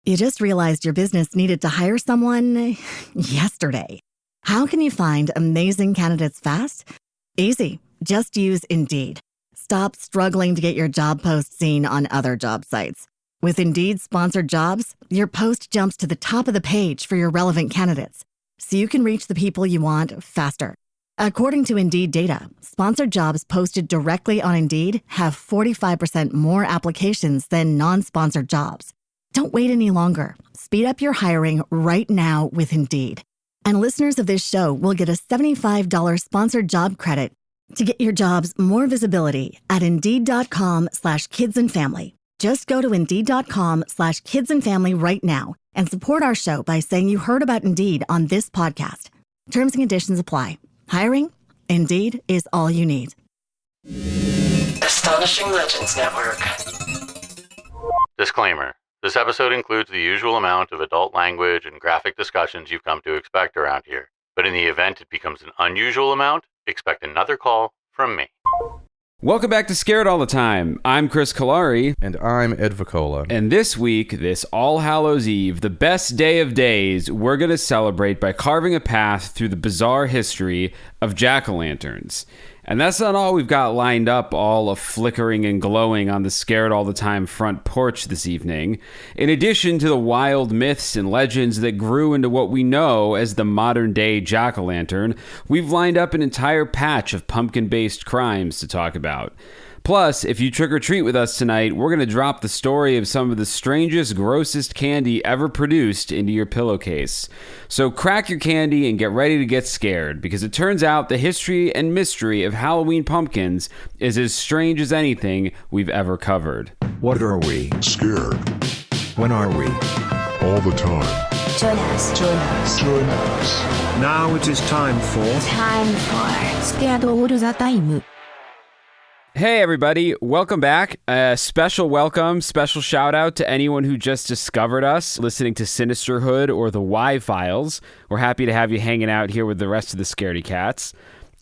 You just realized your business needed to hire someone yesterday. How can you find amazing candidates fast? Easy. Just use Indeed. Stop struggling to get your job post seen on other job sites. With Indeed sponsored jobs, your post jumps to the top of the page for your relevant candidates, so you can reach the people you want faster. According to Indeed data, sponsored jobs posted directly on Indeed have 45% more applications than non-sponsored jobs. Don't wait any longer. Speed up your hiring right now with Indeed. And listeners of this show will get a $75 sponsored job credit to get your jobs more visibility at Indeed.com/kidsandfamily. Just go to Indeed.com/kidsandfamily right now and support our show by saying you heard about Indeed on this podcast. Terms and conditions apply. Hiring? Indeed is all you need. Astonishing Legends Network. Disclaimer. This episode includes the usual amount of adult language and graphic discussions you've come to expect around here. But in the event it becomes an unusual amount, expect another call from me. Welcome back to Scared All the Time. I'm Chris Cullari. And I'm Ed Voccola. And this week, this All Hallows Eve, the best day of days, we're going to celebrate by carving a path through the bizarre history of jack-o'-lanterns. And that's not all we've got lined up, all of flickering and glowing on the Scared All the Time front porch this evening. In addition to the wild myths and legends that grew into what we know as the modern-day jack-o'-lantern, we've lined up an entire patch of pumpkin-based crimes to talk about. Plus, if you trick-or-treat with us tonight, we're going to drop the story of some of the strangest, grossest candy ever produced into your pillowcase. So crack your candy and get ready to get scared, because it turns out the history and mystery of Halloween pumpkins is as strange as anything we've ever covered. What are we? Scared. When are we? All the time. Join us. Join us. Now it is time for Scared All the Time. Hey everybody, welcome back. Special welcome, special shout out to anyone who just discovered us listening to Sinisterhood or the Y-Files. We're happy to have you hanging out here with the rest of the Scaredy Cats.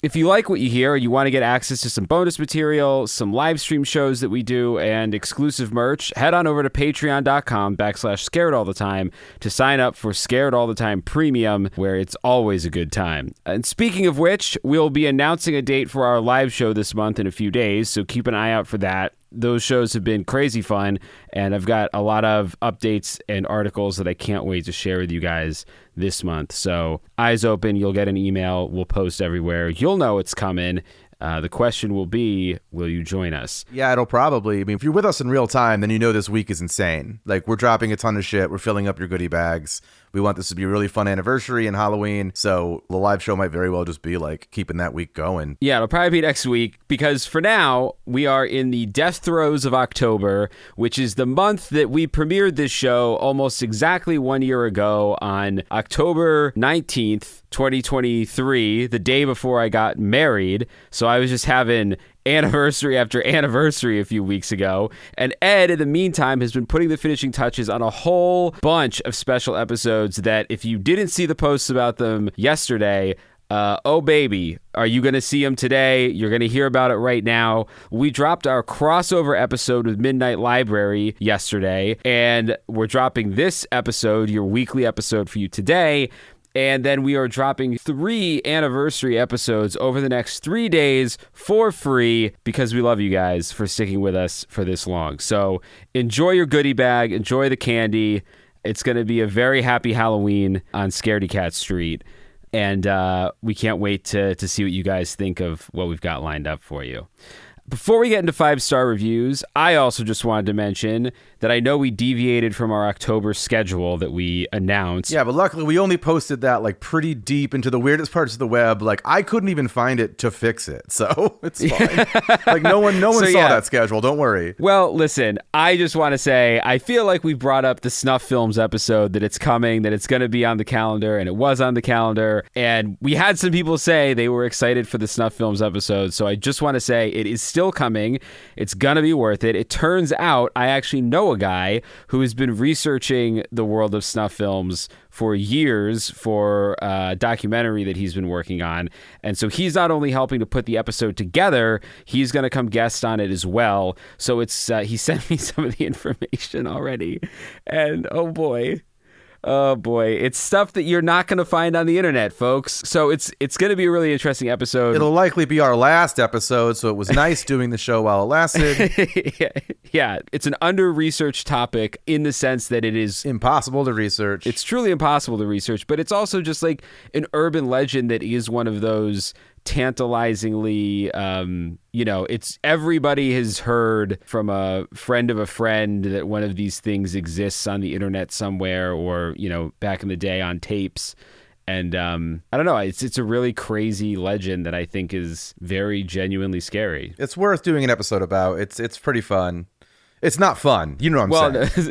If you like what you hear and you want to get access to some bonus material, some live stream shows that we do, and exclusive merch, head on over to patreon.com/scaredallthetime to sign up for Scared All the Time Premium, where it's always a good time. And speaking of which, we'll be announcing a date for our live show this month in a few days, so keep an eye out for that. Those shows have been crazy fun, and I've got a lot of updates and articles that I can't wait to share with you guys this month. So eyes open, you'll get an email, we'll post everywhere. You'll know it's coming. The question will be, will you join us? Yeah, it'll probably. I mean, if you're with us in real time, then you know this week is insane. Like, we're dropping a ton of shit. We're filling up your goodie bags. We want this to be a really fun anniversary and Halloween. So the live show might very well just be like keeping that week going. Yeah, it'll probably be next week, because for now, we are in the death throes of October, which is the month that we premiered this show almost exactly 1 year ago on October 19th, 2023, the day before I got married. So I was just having anniversary after anniversary a few weeks ago. And Ed, in the meantime, has been putting the finishing touches on a whole bunch of special episodes that if you didn't see the posts about them yesterday, oh baby, are you going to see them today? You're going to hear about it right now. We dropped our crossover episode with Midnight Library yesterday, and we're dropping this episode, your weekly episode, for you today. And then we are dropping 3 anniversary episodes over the next 3 days for free, because we love you guys for sticking with us for this long. So enjoy your goodie bag, enjoy the candy. It's going to be a very happy Halloween on Scaredy Cat Street. And we can't wait to see what you guys think of what we've got lined up for you. Before we get into 5-star reviews, I also just wanted to mention that I know we deviated from our October schedule that we announced. Yeah, but luckily we only posted that like pretty deep into the weirdest parts of the web. Like, I couldn't even find it to fix it, so it's fine. Like, no one saw that schedule. Don't worry. Well, listen, I just want to say I feel like we brought up the Snuff Films episode, that it's coming, that it's going to be on the calendar, and it was on the calendar. And we had some people say they were excited for the Snuff Films episode, so I just want to say it is still coming. It's going to be worth it. It turns out I actually know a guy who has been researching the world of snuff films for years for a documentary that he's been working on. And so he's not only helping to put the episode together, he's going to come guest on it as well. So it's he sent me some of the information already. And oh boy, it's stuff that you're not going to find on the internet, folks. So it's going to be a really interesting episode. It'll likely be our last episode, so it was nice doing the show while it lasted. Yeah, it's an under-researched topic in the sense that it is impossible to research. It's truly impossible to research, but it's also just like an urban legend that is one of those tantalizingly, it's everybody has heard from a friend of a friend that one of these things exists on the internet somewhere, or, back in the day on tapes. And I don't know, it's a really crazy legend that I think is very genuinely scary. It's worth doing an episode about. It's pretty fun. It's not fun. You know what I'm saying?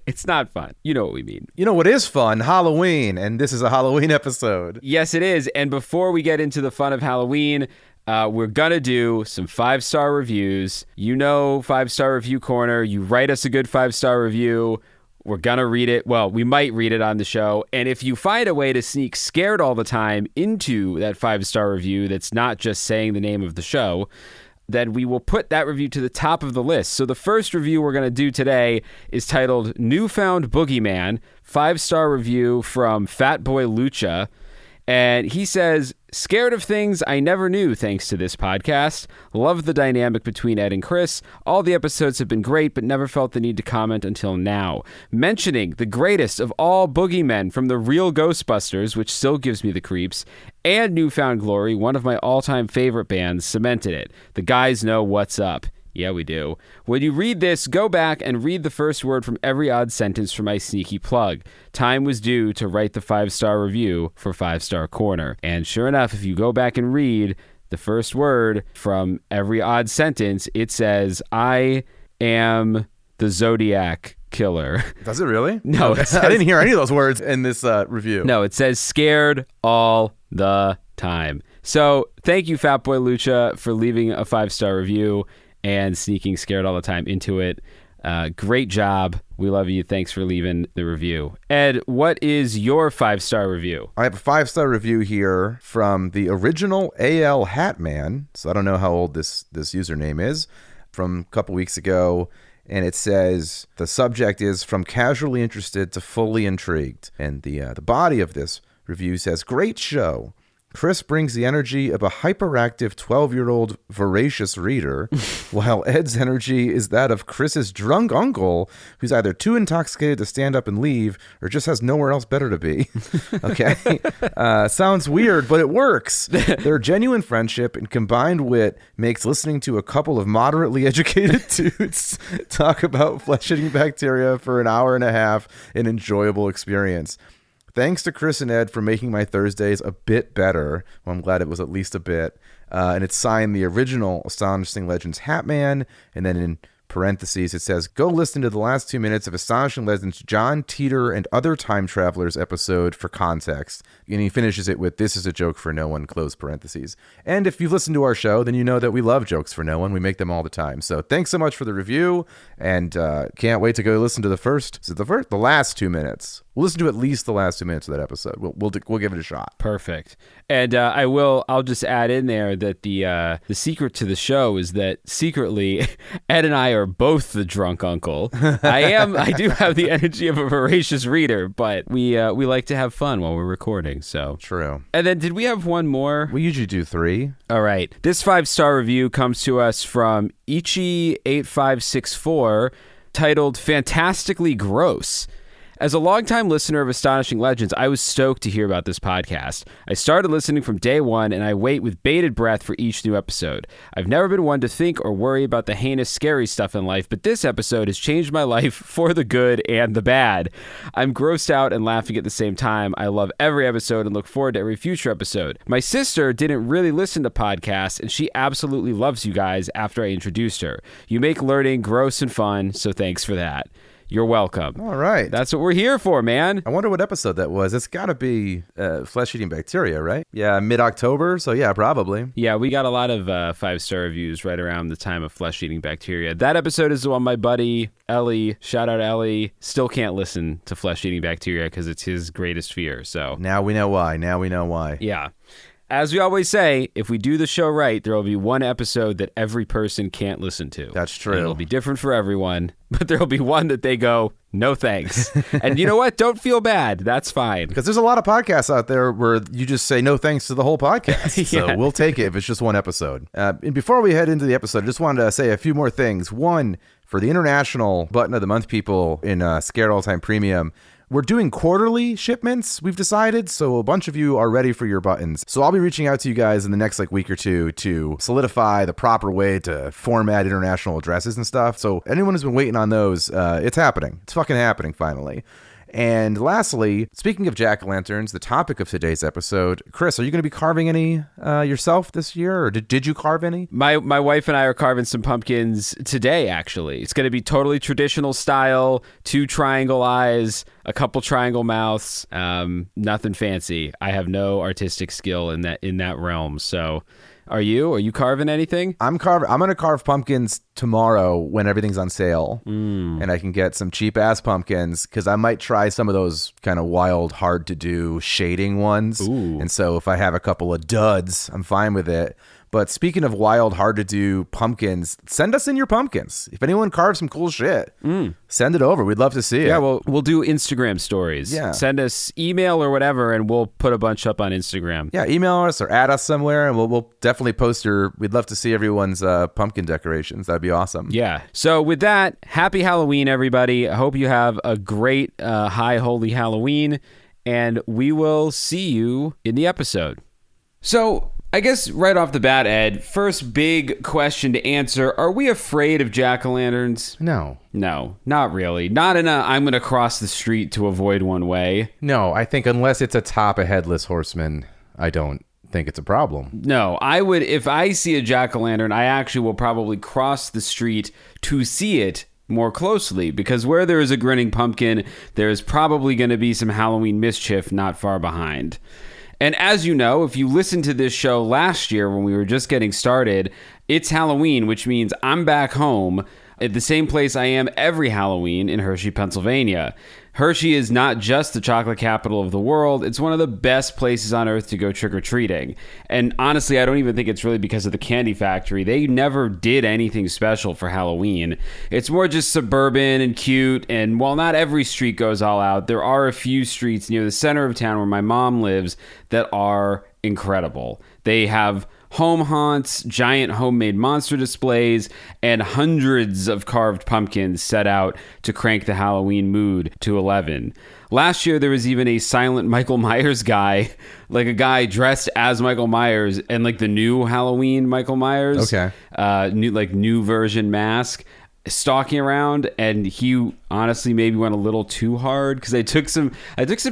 It's not fun. You know what we mean. You know what is fun? Halloween. And this is a Halloween episode. Yes, it is. And before we get into the fun of Halloween, we're going to do some 5-star reviews. 5-star review corner. You write us a good 5-star review. We're going to read it. Well, we might read it on the show. And if you find a way to sneak Scared All the Time into that 5-star review that's not just saying the name of the show, then we will put that review to the top of the list. So the first review we're going to do today is titled Newfound Boogeyman, 5-star review from Fatboy Lucha. And he says, scared of things I never knew thanks to this podcast. Love the dynamic between Ed and Chris. All the episodes have been great, but never felt the need to comment until now. Mentioning the greatest of all boogeymen from the real Ghostbusters, which still gives me the creeps, and Newfound Glory, one of my all-time favorite bands, cemented it. The guys know what's up. Yeah, we do. When you read this, go back and read the first word from every odd sentence for my sneaky plug. Time was due to write the 5-star review for 5-Star Corner. And sure enough, if you go back and read the first word from every odd sentence, it says, I am the Zodiac Killer. Does it really? No. Okay. I didn't hear any of those words in this review. No, it says scared all the time. So thank you, Fatboy Lucha, for leaving a 5-star review and sneaking Scared All the Time into it. Great job. We love you. Thanks for leaving the review. Ed, what is your 5-star review? I have a 5-star review here from the original AL Hatman. So I don't know how old this username is, from a couple weeks ago. And it says, the subject is from casually interested to fully intrigued. And the body of this review says, great show. Chris brings the energy of a hyperactive 12-year-old voracious reader, while Ed's energy is that of Chris's drunk uncle, who's either too intoxicated to stand up and leave or just has nowhere else better to be. Okay? Sounds weird, but it works. Their genuine friendship and combined wit makes listening to a couple of moderately educated dudes talk about flesh-eating bacteria for an hour and a half an enjoyable experience. Thanks to Chris and Ed for making my Thursdays a bit better. Well, I'm glad it was at least a bit. And it's signed the original Astonishing Legends Hatman. And then in parentheses, it says, go listen to the last 2 minutes of Astonishing Legends John Teeter and Other Time Travelers episode for context. And he finishes it with, this is a joke for no one, close parentheses. And if you've listened to our show, then you know that we love jokes for no one. We make them all the time. So thanks so much for the review. And can't wait to go listen to the last 2 minutes. We'll listen to at least the last 2 minutes of that episode. We'll give it a shot. Perfect. And I'll just add in there that the secret to the show is that secretly Ed and I are both the drunk uncle. I do have the energy of a voracious reader, but we like to have fun while we're recording. So true. And then did we have one more? We usually do 3. All right. This 5-star review comes to us from Ichi8564, titled Fantastically Gross. As a longtime listener of Astonishing Legends, I was stoked to hear about this podcast. I started listening from day one, and I wait with bated breath for each new episode. I've never been one to think or worry about the heinous, scary stuff in life, but this episode has changed my life for the good and the bad. I'm grossed out and laughing at the same time. I love every episode and look forward to every future episode. My sister didn't really listen to podcasts, and she absolutely loves you guys after I introduced her. You make learning gross and fun, so thanks for that. you're welcome. All right. That's what we're here for, man. I wonder what episode that was. It's got to be Flesh-Eating Bacteria, right? Yeah, mid-October, so yeah, probably. Yeah, we got a lot of 5-star reviews right around the time of Flesh-Eating Bacteria. That episode is the one my buddy, Ellie, shout out Ellie, still can't listen to Flesh-Eating Bacteria because it's his greatest fear, so. Now we know why. Yeah. As we always say, if we do the show right, there will be one episode that every person can't listen to. That's true. And it'll be different for everyone, but there'll be one that they go, no thanks. And you know what? Don't feel bad. That's fine. Because there's a lot of podcasts out there where you just say no thanks to the whole podcast. Yeah. So we'll take it if it's just one episode. And before we head into the episode, I just wanted to say a few more things. One, for the International Button of the Month people in Scared All Time Premium, we're doing quarterly shipments, we've decided, so a bunch of you are ready for your buttons. So I'll be reaching out to you guys in the next week or two to solidify the proper way to format international addresses and stuff. So anyone who's been waiting on those, it's happening. It's fucking happening finally. And lastly, speaking of jack-o'-lanterns, the topic of today's episode, Chris, are you going to be carving any yourself this year, or did you carve any? My wife and I are carving some pumpkins today, actually. It's going to be totally traditional style, 2 triangle eyes, a couple triangle mouths, nothing fancy. I have no artistic skill in that realm, so... Are you carving anything? I'm going to carve pumpkins tomorrow when everything's on sale. And I can get some cheap ass pumpkins because I might try some of those kind of wild, hard to do shading ones. Ooh. And so if I have a couple of duds, I'm fine with it. But speaking of wild, hard to do pumpkins, send us in your pumpkins. If anyone carves some cool shit, send it over. We'd love to see it. Yeah, we'll do Instagram stories. Yeah. Send us email or whatever, and we'll put a bunch up on Instagram. Yeah, email us or add us somewhere, and we'll definitely post we'd love to see everyone's pumpkin decorations. That'd be awesome. Yeah. So with that, happy Halloween, everybody. I hope you have a great high holy Halloween, and we will see you in the episode. So... I guess right off the bat, Ed, first big question to answer, are we afraid of jack-o'-lanterns? No, not really. Not in I'm going to cross the street to avoid one way. No, I think unless it's atop a headless horseman, I don't think it's a problem. No, I would, if I see a jack-o'-lantern, I actually will probably cross the street to see it more closely, because where there is a grinning pumpkin, there is probably going to be some Halloween mischief not far behind. And as you know, if you listened to this show last year when we were just getting started, it's Halloween, which means I'm back home at the same place I am every Halloween in Hershey, Pennsylvania. Hershey is not just the chocolate capital of the world. It's one of the best places on earth to go trick-or-treating. And honestly, I don't even think it's really because of the candy factory. They never did anything special for Halloween. It's more just suburban and cute. And while not every street goes all out, there are a few streets near the center of town where my mom lives that are incredible. They have home haunts, giant homemade monster displays, and hundreds of carved pumpkins set out to crank the Halloween mood to 11. Last year, there was even a silent Michael Myers guy, like a guy dressed as Michael Myers and like the new Halloween Michael Myers. Okay. New version mask, stalking around, and he honestly maybe went a little too hard because I took some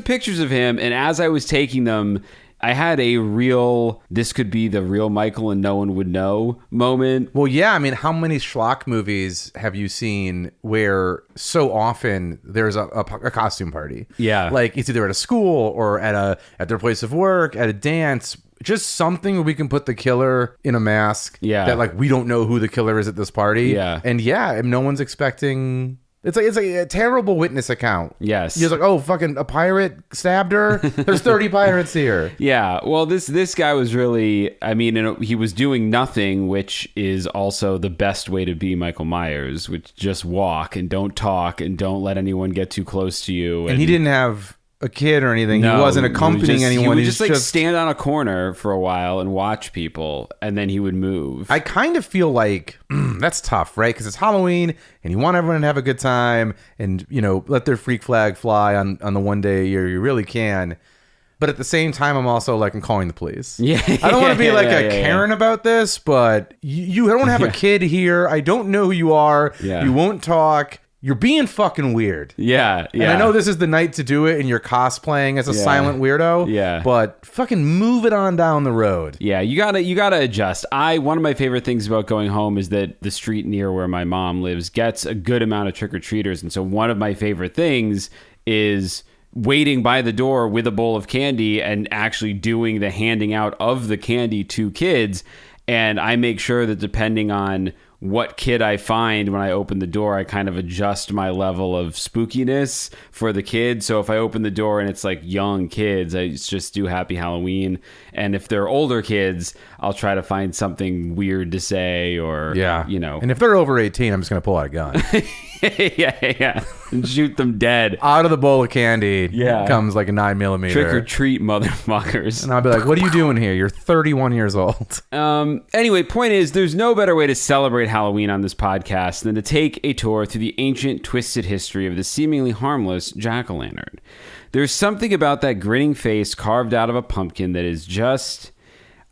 pictures of him, and as I was taking them, I had a real, this could be the real Michael and no one would know moment. Well, yeah. I mean, how many schlock movies have you seen where so often there's a costume party? Yeah. Like it's either at a school or at their place of work, at a dance, just something where we can put the killer in a mask. Yeah. That like, we don't know who the killer is at this party. Yeah. And yeah, no one's expecting... It's like a terrible witness account. Yes. You're like, oh, fucking a pirate stabbed her? There's 30 pirates here. Yeah. Well, this guy was really, I mean, he was doing nothing, which is also the best way to be Michael Myers, which just walk and don't talk and don't let anyone get too close to you. And he didn't have a kid or anything. No, he wasn't accompanying anyone. He would just stand on a corner for a while and watch people, and then he would move. I kind of feel like that's tough, right? Because it's Halloween, and you want everyone to have a good time, and let their freak flag fly on the one day a year you really can. But at the same time, I'm also like, I'm calling the police. Yeah, I don't want to be like a Karen about this, but you don't have a kid here. I don't know who you are. Yeah. You won't talk. you're being fucking weird. Yeah. And I know this is the night to do it and you're cosplaying as a silent weirdo. Yeah. But fucking move it on down the road. Yeah, you gotta adjust. One of my favorite things about going home is that the street near where my mom lives gets a good amount of trick-or-treaters. And so one of my favorite things is waiting by the door with a bowl of candy and actually doing the handing out of the candy to kids. And I make sure that depending on what kid I find when I open the door, I kind of adjust my level of spookiness for the kid. So if I open the door and it's like young kids, I just do Happy Halloween. And if they're older kids, I'll try to find something weird to say or, you know. And if they're over 18, I'm just going to pull out a gun. yeah. And shoot them dead. Out of the bowl of candy comes like a 9mm. Trick or treat, motherfuckers. And I'll be like, what are you doing here? You're 31 years old. Anyway, point is, there's no better way to celebrate Halloween on this podcast than to take a tour through the ancient, twisted history of the seemingly harmless jack-o'-lantern. There's something about that grinning face carved out of a pumpkin that is just...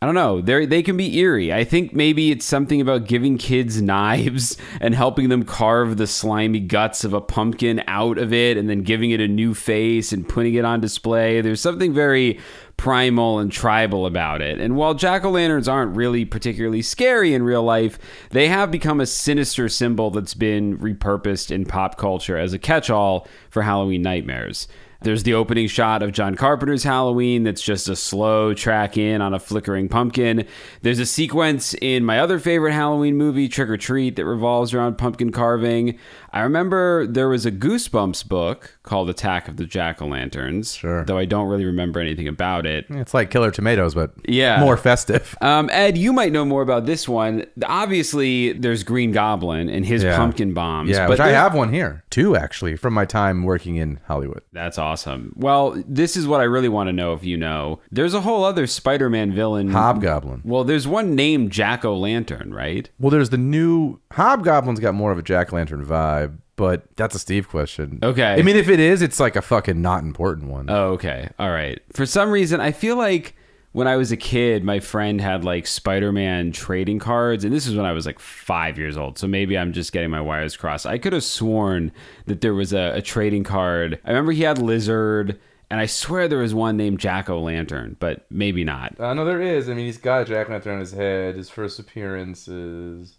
I don't know. They can be eerie. I think maybe it's something about giving kids knives and helping them carve the slimy guts of a pumpkin out of it and then giving it a new face and putting it on display. There's something very primal and tribal about it. And while jack-o'-lanterns aren't really particularly scary in real life, they have become a sinister symbol that's been repurposed in pop culture as a catch-all for Halloween nightmares. There's the opening shot of John Carpenter's Halloween that's just a slow track in on a flickering pumpkin. There's a sequence in my other favorite Halloween movie, Trick or Treat, that revolves around pumpkin carving. I remember there was a Goosebumps book called Attack of the Jack-o'-lanterns, though I don't really remember anything about it. It's like Killer Tomatoes, but more festive. Ed, you might know more about this one. Obviously, there's Green Goblin and his pumpkin bombs. Yeah, but which I have one here, too, actually, from my time working in Hollywood. That's awesome. Well, this is what I really want to know if you know. There's a whole other Spider-Man villain. Hobgoblin. Well, there's one named Jack-o'-lantern, right? Well, there's the new... Hobgoblin's got more of a Jack-o'-lantern vibe. But that's a Steve question. Okay. I mean, if it is, it's like a fucking not important one. Oh, okay. All right. For some reason, I feel like when I was a kid, my friend had like Spider-Man trading cards. And this is when I was like 5 years old. So maybe I'm just getting my wires crossed. I could have sworn that there was a trading card. I remember he had Lizard. And I swear there was one named Jack-o'-lantern, but maybe not. No, there is. I mean, he's got a Jack-o'-lantern on his head. His first appearance is...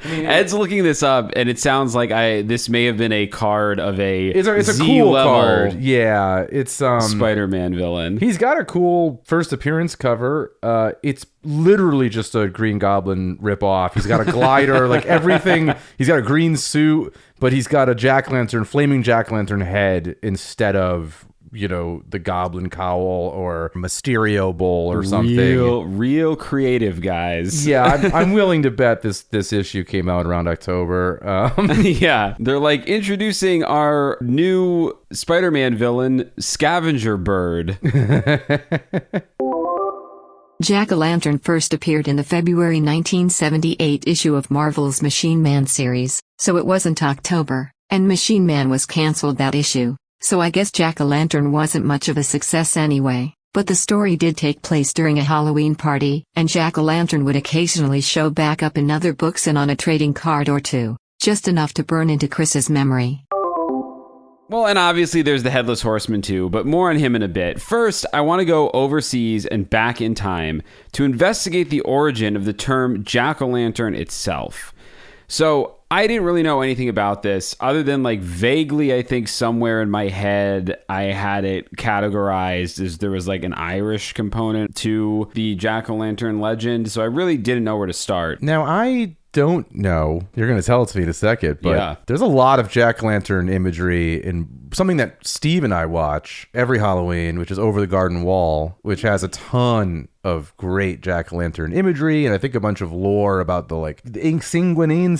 Ed's looking this up, and it sounds like this may have been a card of it's a cool card. Yeah, it's Spider-Man villain. He's got a cool first appearance cover. It's literally just a Green Goblin ripoff. He's got a glider, like everything. He's got a green suit, but he's got a flaming jack-o'-lantern head instead of, you know, the Goblin cowl or Mysterio bowl or something. Real creative, guys. Yeah, I'm willing to bet this issue came out around October. Yeah, they're like introducing our new Spider-Man villain, Scavenger Bird. Jack-o'-lantern first appeared in the February 1978 issue of Marvel's Machine Man series, so it wasn't October, and Machine Man was canceled that issue. So I guess Jack-o'-lantern wasn't much of a success anyway, but the story did take place during a Halloween party, and Jack-o'-lantern would occasionally show back up in other books and on a trading card or two, just enough to burn into Chris's memory. Well, and obviously there's the Headless Horseman too, but more on him in a bit. First, I want to go overseas and back in time to investigate the origin of the term Jack-o'-lantern itself. So, I didn't really know anything about this other than like vaguely, I think somewhere in my head, I had it categorized as there was like an Irish component to the Jack-o'-lantern legend. So I really didn't know where to start. Now, I don't know. You're going to tell it to me in a second, but there's a lot of Jack-o'-lantern imagery in something that Steve and I watch every Halloween, which is Over the Garden Wall, which has a ton of great jack-o'-lantern imagery, and I think a bunch of lore about the Singwanine,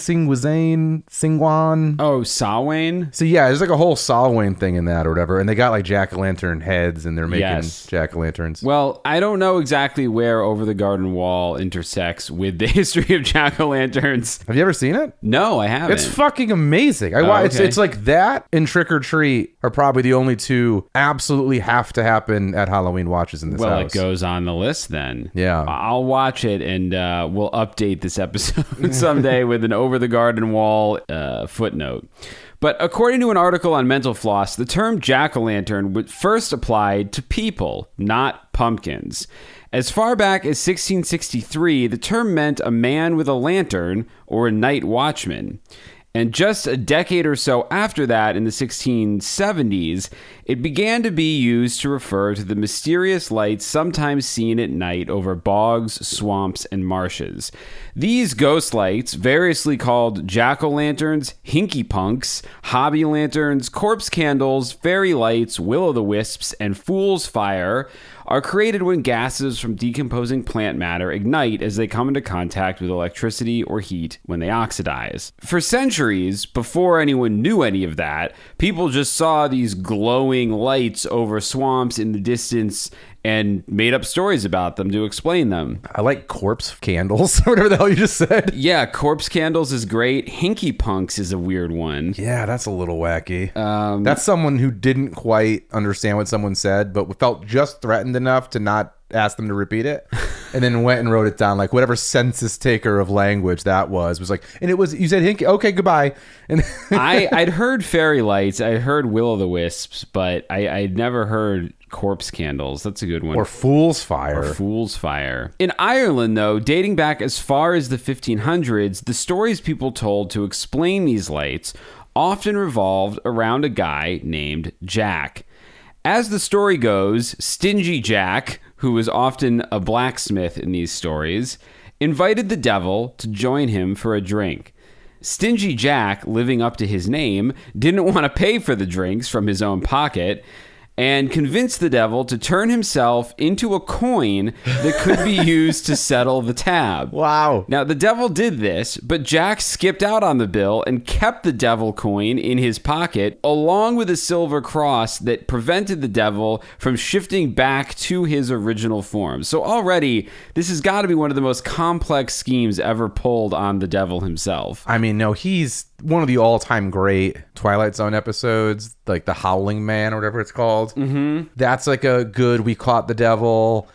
Singwan. Oh, Samhain? So yeah, there's like a whole Samhain thing in that or whatever, and they got like jack-o'-lantern heads, and they're making jack-o'-lanterns. Well, I don't know exactly where Over the Garden Wall intersects with the history of jack-o'-lanterns. Have you ever seen it? No, I haven't. It's fucking amazing. It's like that and Trick or Treat Night are probably the only two absolutely have to happen at Halloween watches in this Well, house. it goes on the list then. Yeah. I'll watch it, and we'll update this episode someday with an over the garden wall footnote. But according to an article on Mental Floss, the term jack-o'-lantern was first applied to people, not pumpkins. As far back as 1663, the term meant a man with a lantern or a night watchman. And just a decade or so after that, in the 1670s, it began to be used to refer to the mysterious lights sometimes seen at night over bogs, swamps, and marshes. These ghost lights, variously called jack-o'-lanterns, hinky-punks, hobby lanterns, corpse candles, fairy lights, will-o'-the-wisps, and fool's fire, are created when gases from decomposing plant matter ignite as they come into contact with electricity or heat when they oxidize. For centuries, before anyone knew any of that, people just saw these glowing lights over swamps in the distance and made up stories about them to explain them. I like corpse candles, or whatever the hell you just said. Yeah, corpse candles is great. Hinky punks is a weird one. Yeah, that's a little wacky. That's someone who didn't quite understand what someone said, but felt just threatened enough to not ask them to repeat it, and then went and wrote it down, like whatever census taker of language that was like, and it was, you said hinky, okay, goodbye. And I'd heard fairy lights, I heard will-o'-the-wisps, but I'd never heard corpse candles. That's a good one. Or fool's fire. Or fool's fire. In Ireland, though, dating back as far as the 1500s, the stories people told to explain these lights often revolved around a guy named Jack. As the story goes, Stingy Jack, who was often a blacksmith in these stories, invited the devil to join him for a drink. Stingy Jack, living up to his name, didn't want to pay for the drinks from his own pocket, and convinced the devil to turn himself into a coin that could be used to settle the tab. Wow. Now, the devil did this, but Jack skipped out on the bill and kept the devil coin in his pocket, along with a silver cross that prevented the devil from shifting back to his original form. So already, this has got to be one of the most complex schemes ever pulled on the devil himself. I mean, no, he's one of the all-time great Twilight Zone episodes, like The Howling Man or whatever it's called. Mm-hmm. That's like a good, we caught the devil.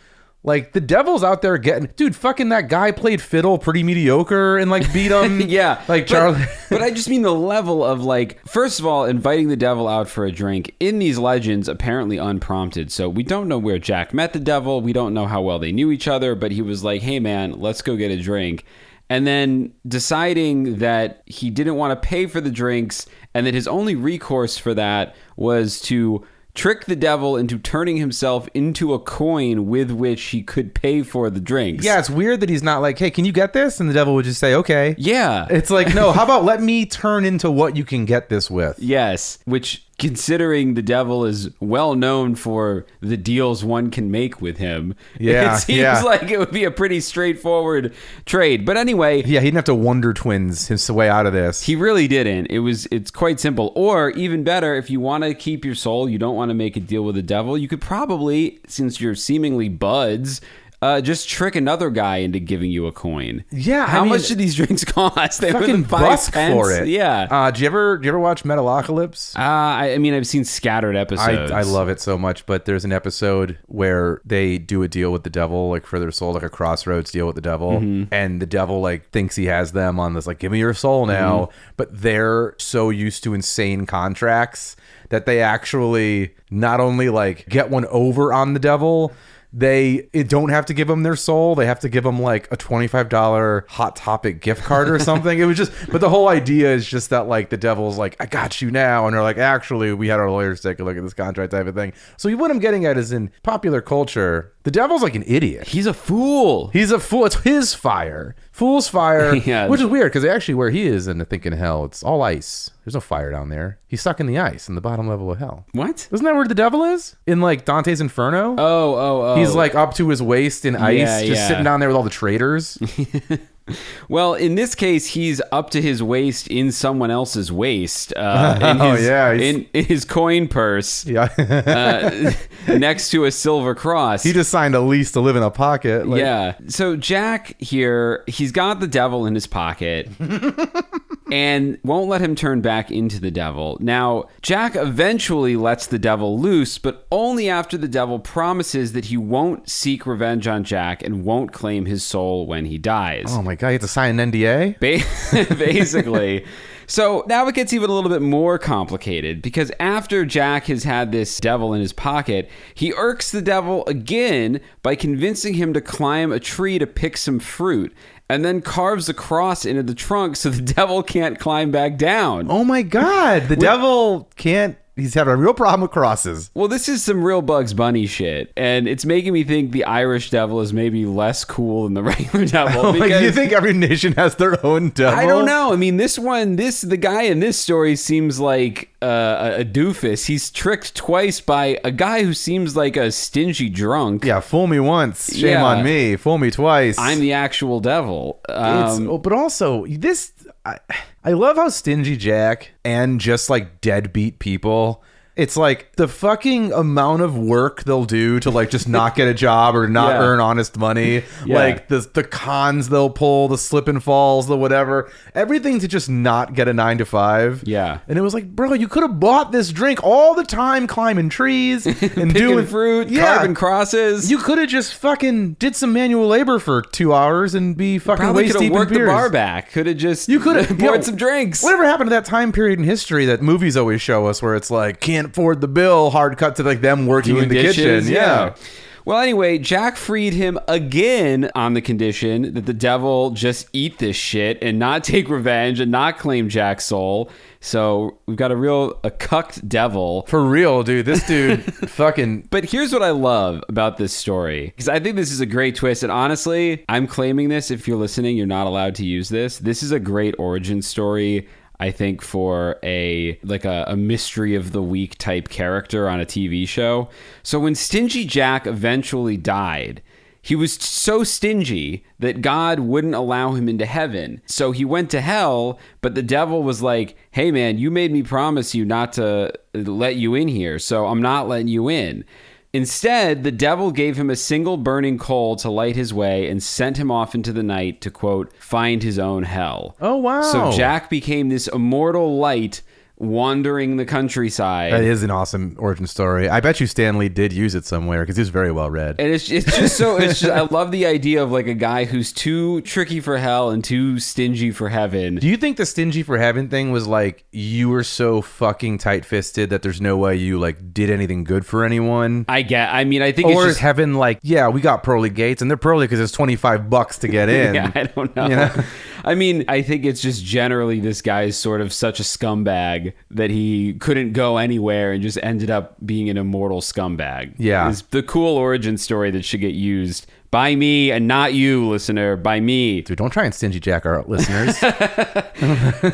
Like, the devil's out there getting... Dude, fucking that guy played fiddle pretty mediocre and, like, beat him. Yeah. Like, Charlie... But I just mean the level of, like... First of all, inviting the devil out for a drink in these legends, apparently unprompted. So we don't know where Jack met the devil. We don't know how well they knew each other. But he was like, hey, man, let's go get a drink. And then deciding that he didn't want to pay for the drinks and that his only recourse for that was to trick the devil into turning himself into a coin with which he could pay for the drinks. Yeah, it's weird that he's not like, hey, can you get this? And the devil would just say, okay. Yeah. It's like, no, how about let me turn into what you can get this with? Yes, which... Considering the devil is well known for the deals one can make with him, yeah, it seems like it would be a pretty straightforward trade. But anyway... Yeah, he didn't have to Wonder Twins his way out of this. He really didn't. It's quite simple. Or even better, if you want to keep your soul, you don't want to make a deal with the devil, you could probably, since you're seemingly buds... just trick another guy into giving you a coin. Yeah, How much do these drinks cost? They fucking were busk 5 pence for it. Yeah. Do you ever watch Metalocalypse? I mean, I've seen scattered episodes. I love it so much, but there's an episode where they do a deal with the devil, like for their soul, like a crossroads deal with the devil, and the devil like thinks he has them on this, like, give me your soul now, but they're so used to insane contracts that they actually not only like get one over on the devil. They don't have to give them their soul. They have to give them like a $25 Hot Topic gift card or something. It was just, but the whole idea is just that like the devil's like, I got you now. And they're like, actually, we had our lawyers take a look at this contract type of thing. So what I'm getting at is in popular culture, the devil's like an idiot. He's a fool. He's a fool. It's his fire. Fool's fire. Yeah. Which is weird because actually where he is in the thinking hell, it's all ice. There's no fire down there. He's stuck in the ice in the bottom level of hell. What? Isn't that where the devil is? In like Dante's Inferno? Oh. He's like up to his waist in ice, just Yeah. sitting down there with all the traitors. Well, in this case, he's up to his waist in someone else's waist. In his coin purse. Yeah. Next to a silver cross. He just signed a lease to live in a pocket. Yeah. So Jack here, he's got the devil in his pocket. and won't let him turn back into the devil. Now, Jack eventually lets the devil loose, but only after the devil promises that he won't seek revenge on Jack and won't claim his soul when he dies. Oh my God, you have to sign an NDA? Basically. So now it gets even a little bit more complicated because after Jack has had this devil in his pocket, he irks the devil again by convincing him to climb a tree to pick some fruit, and then carves a cross into the trunk so the devil can't climb back down. Oh my God, the devil can't. He's having a real problem with crosses. Well, this is some real Bugs Bunny shit, and it's making me think the Irish devil is maybe less cool than the regular devil. Like, you think every nation has their own devil? I don't know. I mean, the guy in this story seems like a doofus. He's tricked twice by a guy who seems like a stingy drunk. Yeah, fool me once, shame on me. Fool me twice. I'm the actual devil. But also, this... I love how stingy Jack and just like deadbeat people, it's like the fucking amount of work they'll do to like just not get a job or not earn honest money. Yeah. Like the cons they'll pull, the slip and falls, the whatever, everything to just not get a 9 to 5. Yeah. And it was like, bro, you could have bought this drink all the time climbing trees and doing fruit, carving crosses. You could have just fucking did some manual labor for 2 hours and be fucking Probably waist could deep have in worked the beers. bar back. Could have just poured some drinks. Whatever happened to that time period in history that movies always show us where it's like, can't afford the bill, hard cut to like them working Doing in the dishes, kitchen. Yeah. Well, anyway, Jack freed him again on the condition that the devil just eat this shit and not take revenge and not claim Jack's soul. So we've got a cucked devil. For real, dude. This dude fucking... But here's what I love about this story, because I think this is a great twist. And honestly, I'm claiming this. If you're listening, you're not allowed to use this. This is a great origin story, I think, for a mystery of the week type character on a TV show. So when Stingy Jack eventually died, he was so stingy that God wouldn't allow him into heaven. So he went to hell, but the devil was like, hey man, you made me promise you not to let you in here, so I'm not letting you in. Instead, the devil gave him a single burning coal to light his way and sent him off into the night to, quote, find his own hell. Oh, wow. So Jack became this immortal light wandering the countryside. That is an awesome origin story. I bet you Stan Lee did use it somewhere because it's very well read. And it's just so, I love the idea of like a guy who's too tricky for hell and too stingy for heaven. Do you think the stingy for heaven thing was like, you were so fucking tight-fisted that there's no way you like did anything good for anyone? I think or it's is heaven like, yeah, we got pearly gates and they're pearly because it's $25 to get in. Yeah, I don't know. You know? I mean, I think it's just generally this guy's sort of such a scumbag that he couldn't go anywhere and just ended up being an immortal scumbag. Yeah. It's the cool origin story that should get used by me and not you, listener, by me. Dude, don't try and stingy Jack our listeners.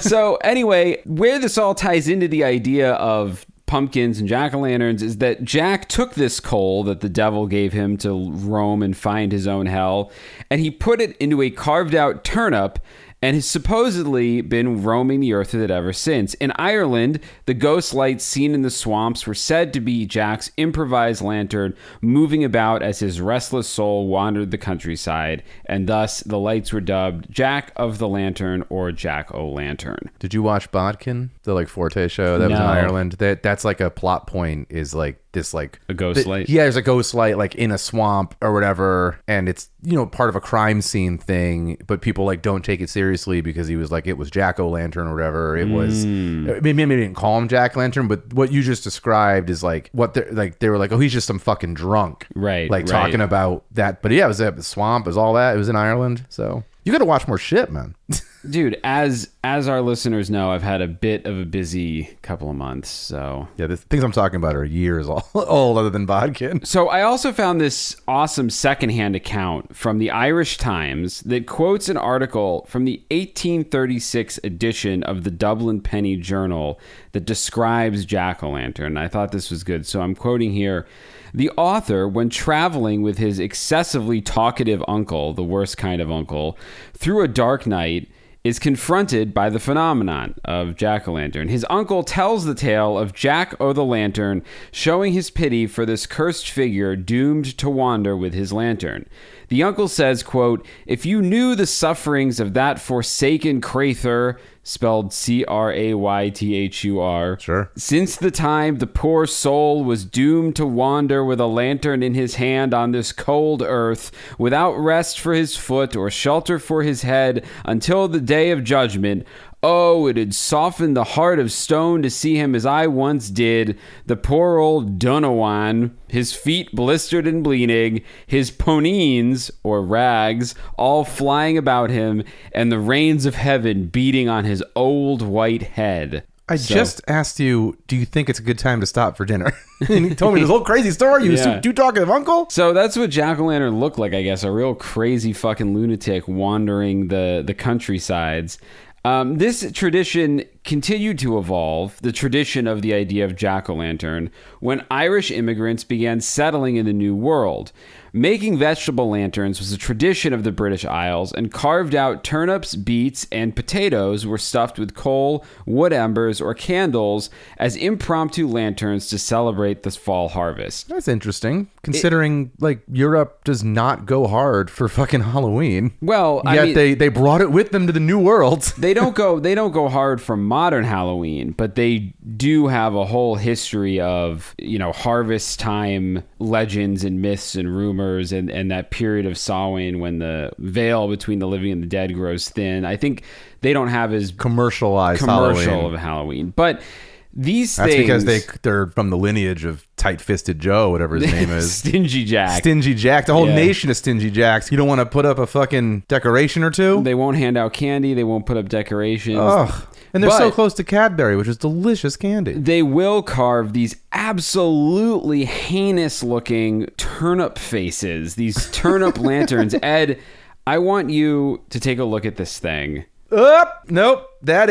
So anyway, where this all ties into the idea of pumpkins and jack-o'-lanterns is that Jack took this coal that the devil gave him to roam and find his own hell, and he put it into a carved out turnip and has supposedly been roaming the earth with it ever since. In Ireland, the ghost lights seen in the swamps were said to be Jack's improvised lantern moving about as his restless soul wandered the countryside, and thus the lights were dubbed Jack of the Lantern or Jack-o'-lantern. Did you watch Bodkin, the like Forte show that was in Ireland? That's like a plot point is like this like a ghost light. Yeah, there's a ghost light like in a swamp or whatever, and it's, you know, part of a crime scene thing, but people like don't take it seriously because he was like, it was Jack-o'-lantern or whatever. It was maybe they didn't call him Jack-o'-lantern, but what you just described is like what they're like, they were like, oh, he's just some fucking drunk, right? Like talking about that. But yeah, it was a swamp, it was all that. It was in Ireland, so you got to watch more shit, man. Dude, as our listeners know, I've had a bit of a busy couple of months, so... Yeah, the things I'm talking about are years old other than Bodkin. So I also found this awesome secondhand account from the Irish Times that quotes an article from the 1836 edition of the Dublin Penny Journal that describes Jack-o'-lantern. I thought this was good, so I'm quoting here. The author, when traveling with his excessively talkative uncle, the worst kind of uncle, through a dark night, is confronted by the phenomenon of Jack-o'-lantern. His uncle tells the tale of Jack o' the Lantern, showing his pity for this cursed figure doomed to wander with his lantern. The uncle says, quote, "If you knew the sufferings of that forsaken Craythur," spelled Craythur. Sure. "Since the time the poor soul was doomed to wander with a lantern in his hand on this cold earth, without rest for his foot or shelter for his head, until the day of judgment, oh, it'd soften the heart of stone to see him as I once did, the poor old Donowan, his feet blistered and bleeding, his ponines, or rags, all flying about him, and the rains of heaven beating on his old white head." I just asked you, do you think it's a good time to stop for dinner? And you told me this whole crazy story. You talkative uncle? So that's what jack-o'-lantern looked like, I guess. A real crazy fucking lunatic wandering the countrysides. This tradition continued to evolve, the tradition of the idea of jack-o'-lantern, when Irish immigrants began settling in the New World. Making vegetable lanterns was a tradition of the British Isles, and carved out turnips, beets, and potatoes were stuffed with coal, wood embers, or candles as impromptu lanterns to celebrate the fall harvest. That's interesting, considering Europe does not go hard for fucking Halloween. Well, yet they brought it with them to the New World. They don't go hard for modern Halloween, but they do have a whole history of, harvest time legends and myths and rumors and that period of Samhain when the veil between the living and the dead grows thin. I think they don't have as commercial of Halloween. But these That's things... because they're from the lineage of Tight-Fisted Joe, whatever his name is. Stingy Jack. Stingy Jack. The whole nation of Stingy Jacks. You don't want to put up a fucking decoration or two? They won't hand out candy. They won't put up decorations. Ugh. And they're so close to Cadbury, which is delicious candy. They will carve these absolutely heinous-looking turnip faces, these turnip lanterns. Ed, I want you to take a look at this thing. Nope. That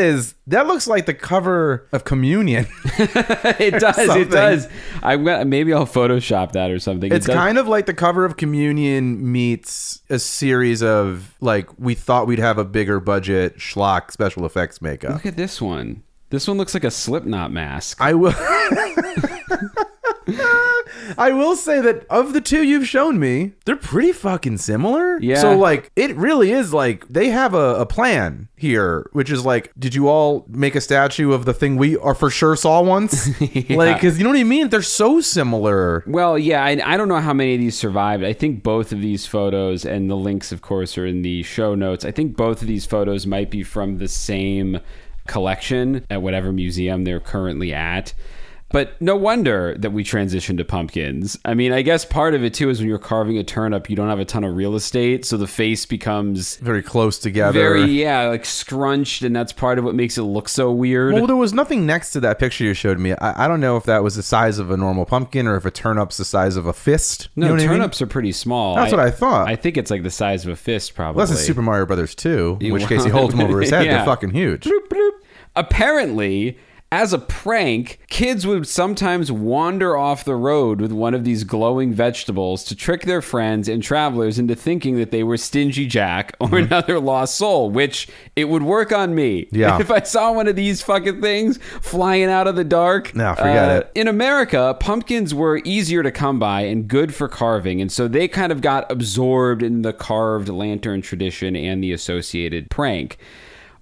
looks like the cover of Communion. It does. Maybe I'll Photoshop that or something. It's kind of like the cover of Communion meets a series of, we thought we'd have a bigger budget schlock special effects makeup. Look at this one. This one looks like a Slipknot mask. I will say that of the two you've shown me, they're pretty fucking similar. Yeah. So it really is they have a plan here, which is did you all make a statue of the thing we are for sure saw once? Yeah. Because you know what I mean? They're so similar. Well, yeah, I don't know how many of these survived. I think both of these photos, and the links, of course, are in the show notes. I think both of these photos might be from the same collection at whatever museum they're currently at. But no wonder that we transitioned to pumpkins. I mean, I guess part of it, too, is when you're carving a turnip, you don't have a ton of real estate, so the face becomes... very close together. Scrunched, and that's part of what makes it look so weird. Well, there was nothing next to that picture you showed me. I don't know if that was the size of a normal pumpkin or if a turnip's the size of a fist. No, you know turnips are pretty small. That's what I thought. I think it's the size of a fist, probably. Well, that's in Super Mario Brothers 2, in which case he holds them over his head. Yeah. They're fucking huge. Bloop, bloop. Apparently... as a prank, kids would sometimes wander off the road with one of these glowing vegetables to trick their friends and travelers into thinking that they were Stingy Jack or another lost soul, which it would work on me. Yeah. If I saw one of these fucking things flying out of the dark. No, forget it. In America, pumpkins were easier to come by and good for carving, and so they kind of got absorbed in the carved lantern tradition and the associated prank.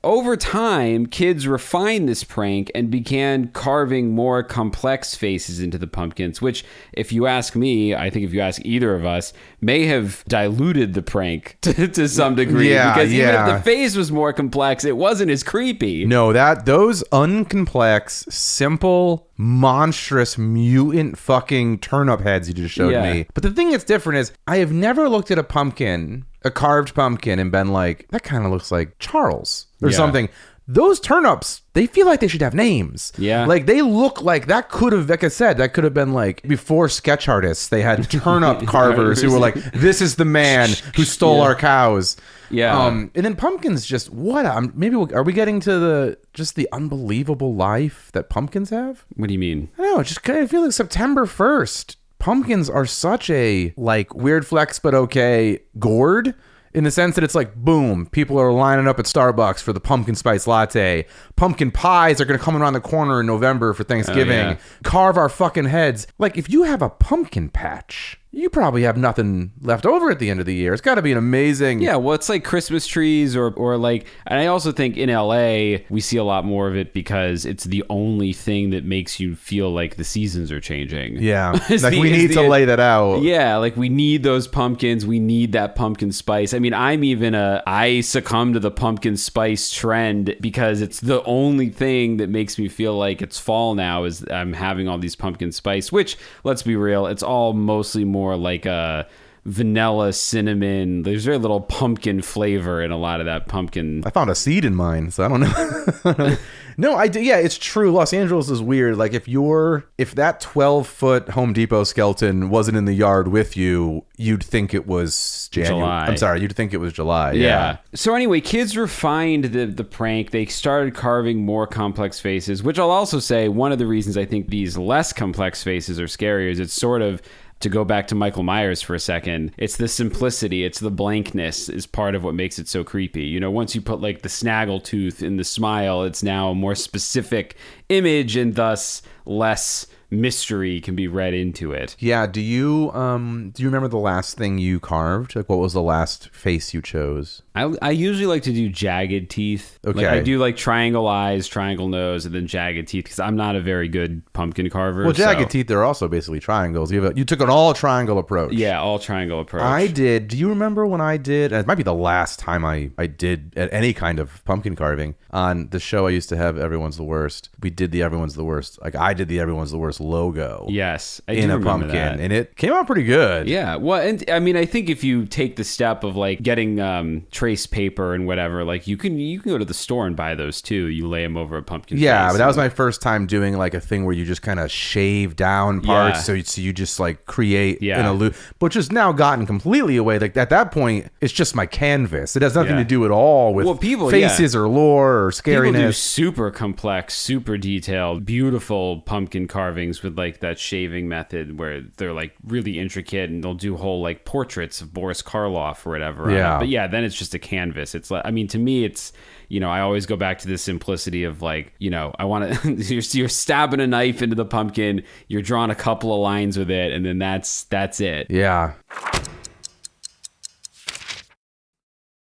Over time, kids refined this prank and began carving more complex faces into the pumpkins, which, if you ask me, I think if you ask either of us, may have diluted the prank to some degree. Because even if the face was more complex, it wasn't as creepy. No, those uncomplex, simple, monstrous, mutant fucking turnip heads you just showed me. But the thing that's different is I have never looked at a pumpkin, a carved pumpkin, and been like, that kind of looks like Charles or something. Those turnips, they feel like they should have names. Yeah. They look like that could have, like I said, that could have been before sketch artists, they had turnip carvers who were like, this is the man who stole our cows. Yeah. And then pumpkins just, are we getting to the unbelievable life that pumpkins have? What do you mean? I don't know, just kind of feel like September 1st. Pumpkins are such a, weird flex, but okay, gourd. In the sense that it's boom, people are lining up at Starbucks for the pumpkin spice latte. Pumpkin pies are going to come around the corner in November for Thanksgiving. Oh, yeah. Carve our fucking heads. If you have a pumpkin patch, you probably have nothing left over at the end of the year. It's got to be an amazing... Yeah, well, it's like Christmas trees or like... And I also think in LA, we see a lot more of it because it's the only thing that makes you feel like the seasons are changing. Yeah, like we need to lay that out. Yeah, like we need those pumpkins. We need that pumpkin spice. I mean, I succumb to the pumpkin spice trend because it's the only thing that makes me feel like it's fall now is I'm having all these pumpkin spice, which, let's be real, it's all mostly more like a vanilla, cinnamon. There's very little pumpkin flavor in a lot of that pumpkin. I found a seed in mine, so I don't know. No, I do. Yeah, it's true. Los Angeles is weird. Like if that 12-foot Home Depot skeleton wasn't in the yard with you, you'd think it was July. I'm sorry, you'd think it was July. Yeah. So anyway, kids refined the prank. They started carving more complex faces, which I'll also say one of the reasons I think these less complex faces are scarier is it's sort of, to go back to Michael Myers for a second, it's the simplicity, it's the blankness is part of what makes it so creepy. You know, once you put like the snaggle tooth in the smile, it's now a more specific image and thus less mystery can be read into it. Yeah. Do you remember the last thing you carved? Like what was the last face you chose? I usually like to do jagged teeth. Okay. Like I do like triangle eyes, triangle nose, and then jagged teeth because I'm not a very good pumpkin carver. Well, jagged teeth, they're also basically triangles. You took an all triangle approach. Yeah, all triangle approach. I did. Do you remember when I did? And it might be the last time I did any kind of pumpkin carving on the show I used to have. Everyone's the Worst. We did the Everyone's the Worst. Like I did the Everyone's the Worst logo. Yes, I in do a remember pumpkin, that. and it came out pretty good. Yeah, well, and I mean, I think if you take the step of like getting trace paper and whatever, like you can go to the store and buy those too. You lay them over a pumpkin. Yeah, face but that was my first time doing like a thing where you just kind of shave down parts, Yeah. so you just like create Yeah. an illusion, which has now gotten completely away. Like at that point, it's just my canvas. It has nothing Yeah. to do at all with faces or lore or scariness. People do super complex, super detailed, beautiful pumpkin carvings with like that shaving method where they're like really intricate and they'll do whole like portraits of Boris Karloff or whatever. Yeah. But yeah, then it's just a canvas. It's like, I mean, to me, it's, you know, I always go back to the simplicity of like, you know, I want to, you're stabbing a knife into the pumpkin, you're drawing a couple of lines with it, and then that's it. Yeah.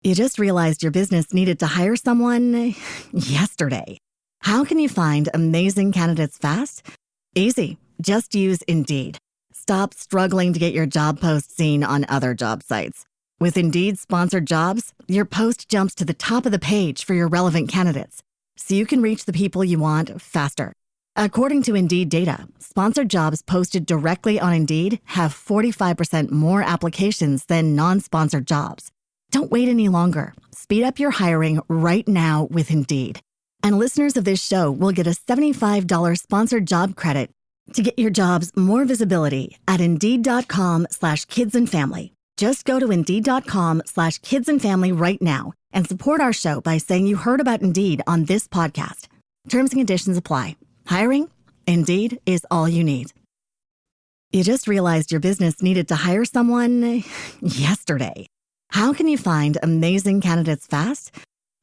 You just realized your business needed to hire someone yesterday. How can you find amazing candidates fast? Easy. Just use Indeed. Stop struggling to get your job post seen on other job sites. With Indeed sponsored jobs, your post jumps to the top of the page for your relevant candidates, so you can reach the people you want faster. According to Indeed data, sponsored jobs posted directly on Indeed have 45% more applications than non-sponsored jobs. Don't wait any longer. Speed up your hiring right now with Indeed. And listeners of this show will get a $75 sponsored job credit to get your jobs more visibility at Indeed.com/kidsandfamily. Just go to Indeed.com/kidsandfamily right now and support our show by saying you heard about Indeed on this podcast. Terms and conditions apply. Hiring? Indeed is all you need. You just realized your business needed to hire someone yesterday. How can you find amazing candidates fast?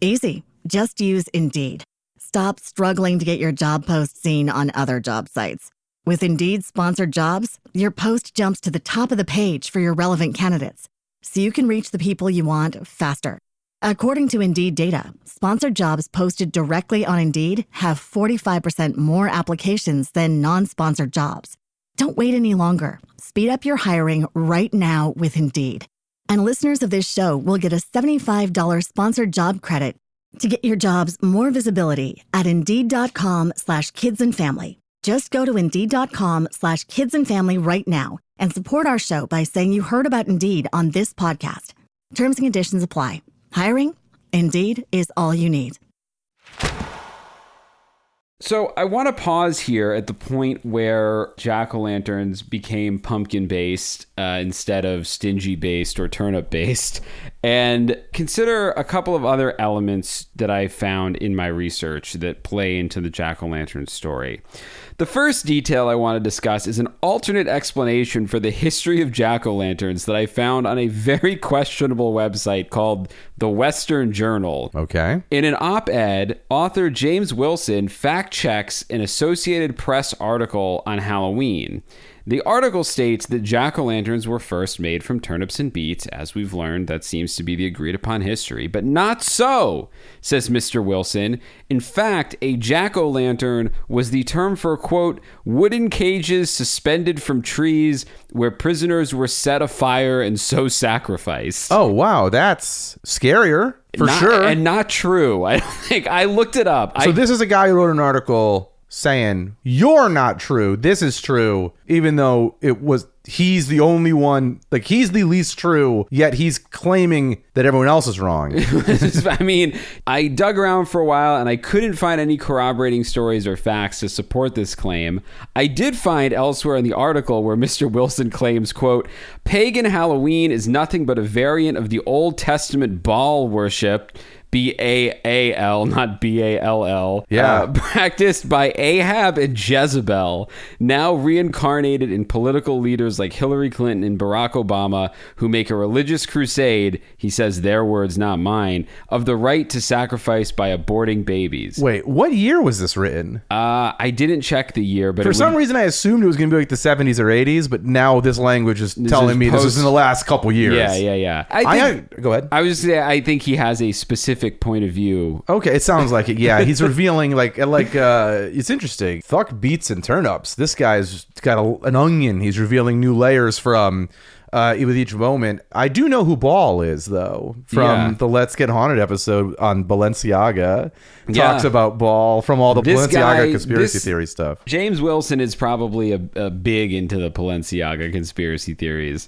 Easy. Just use Indeed. Stop struggling to get your job post seen on other job sites. With Indeed sponsored jobs, your post jumps to the top of the page for your relevant candidates, so you can reach the people you want faster. According to Indeed data, sponsored jobs posted directly on Indeed have 45% more applications than non-sponsored jobs. Don't wait any longer. Speed up your hiring right now with Indeed. And listeners of this show will get a $75 sponsored job credit to get your jobs more visibility at Indeed.com/kidsandfamily. Just go to Indeed.com/kidsandfamily right now and support our show by saying you heard about Indeed on this podcast. Terms and conditions apply. Hiring? Indeed is all you need. So I want to pause here at the point where jack-o'-lanterns became pumpkin-based instead of stingy-based or turnip-based, and consider a couple of other elements that I found in my research that play into the jack-o'-lantern story. The first detail I want to discuss is an alternate explanation for the history of jack-o'-lanterns that I found on a very questionable website called The Western Journal. Okay. In an op-ed, author James Wilson fact-checks an Associated Press article on Halloween. The article states that jack-o'-lanterns were first made from turnips and beets. As we've learned, that seems to be the agreed-upon history. But not so, says Mr. Wilson. In fact, a jack-o'-lantern was the term for, quote, wooden cages suspended from trees where prisoners were set afire and so sacrificed. Oh, wow. That's scarier, for sure. And not true. I think I looked it up. So this is a guy who wrote an article saying, you're not true, this is true, even though he's the only one, like he's the least true, yet he's claiming that everyone else is wrong. I mean, I dug around for a while and I couldn't find any corroborating stories or facts to support this claim. I did find elsewhere in the article where Mr. Wilson claims, quote, pagan Halloween is nothing but a variant of the Old Testament Baal worship, B-A-A-L, not B-A-L-L. Yeah. Practiced by Ahab and Jezebel, now reincarnated in political leaders like Hillary Clinton and Barack Obama, who make a religious crusade, he says their words, not mine, of the right to sacrifice by aborting babies. Wait, what year was this written? I didn't check the year, but for some reason I assumed it was going to be like the 70s or 80s, but now this language is telling me this was in the last couple years. Yeah. Go ahead. I was just saying, I think he has a specific point of view. Okay, it sounds like it. Yeah, he's revealing like it's interesting. Fuck beets and turnips. This guy's got an onion. He's revealing new layers from with each moment. I do know who Baal is though, from the Let's Get Haunted episode on Balenciaga. Talks about Baal from all the Balenciaga conspiracy theory stuff. James Wilson is probably a big into the Balenciaga conspiracy theories.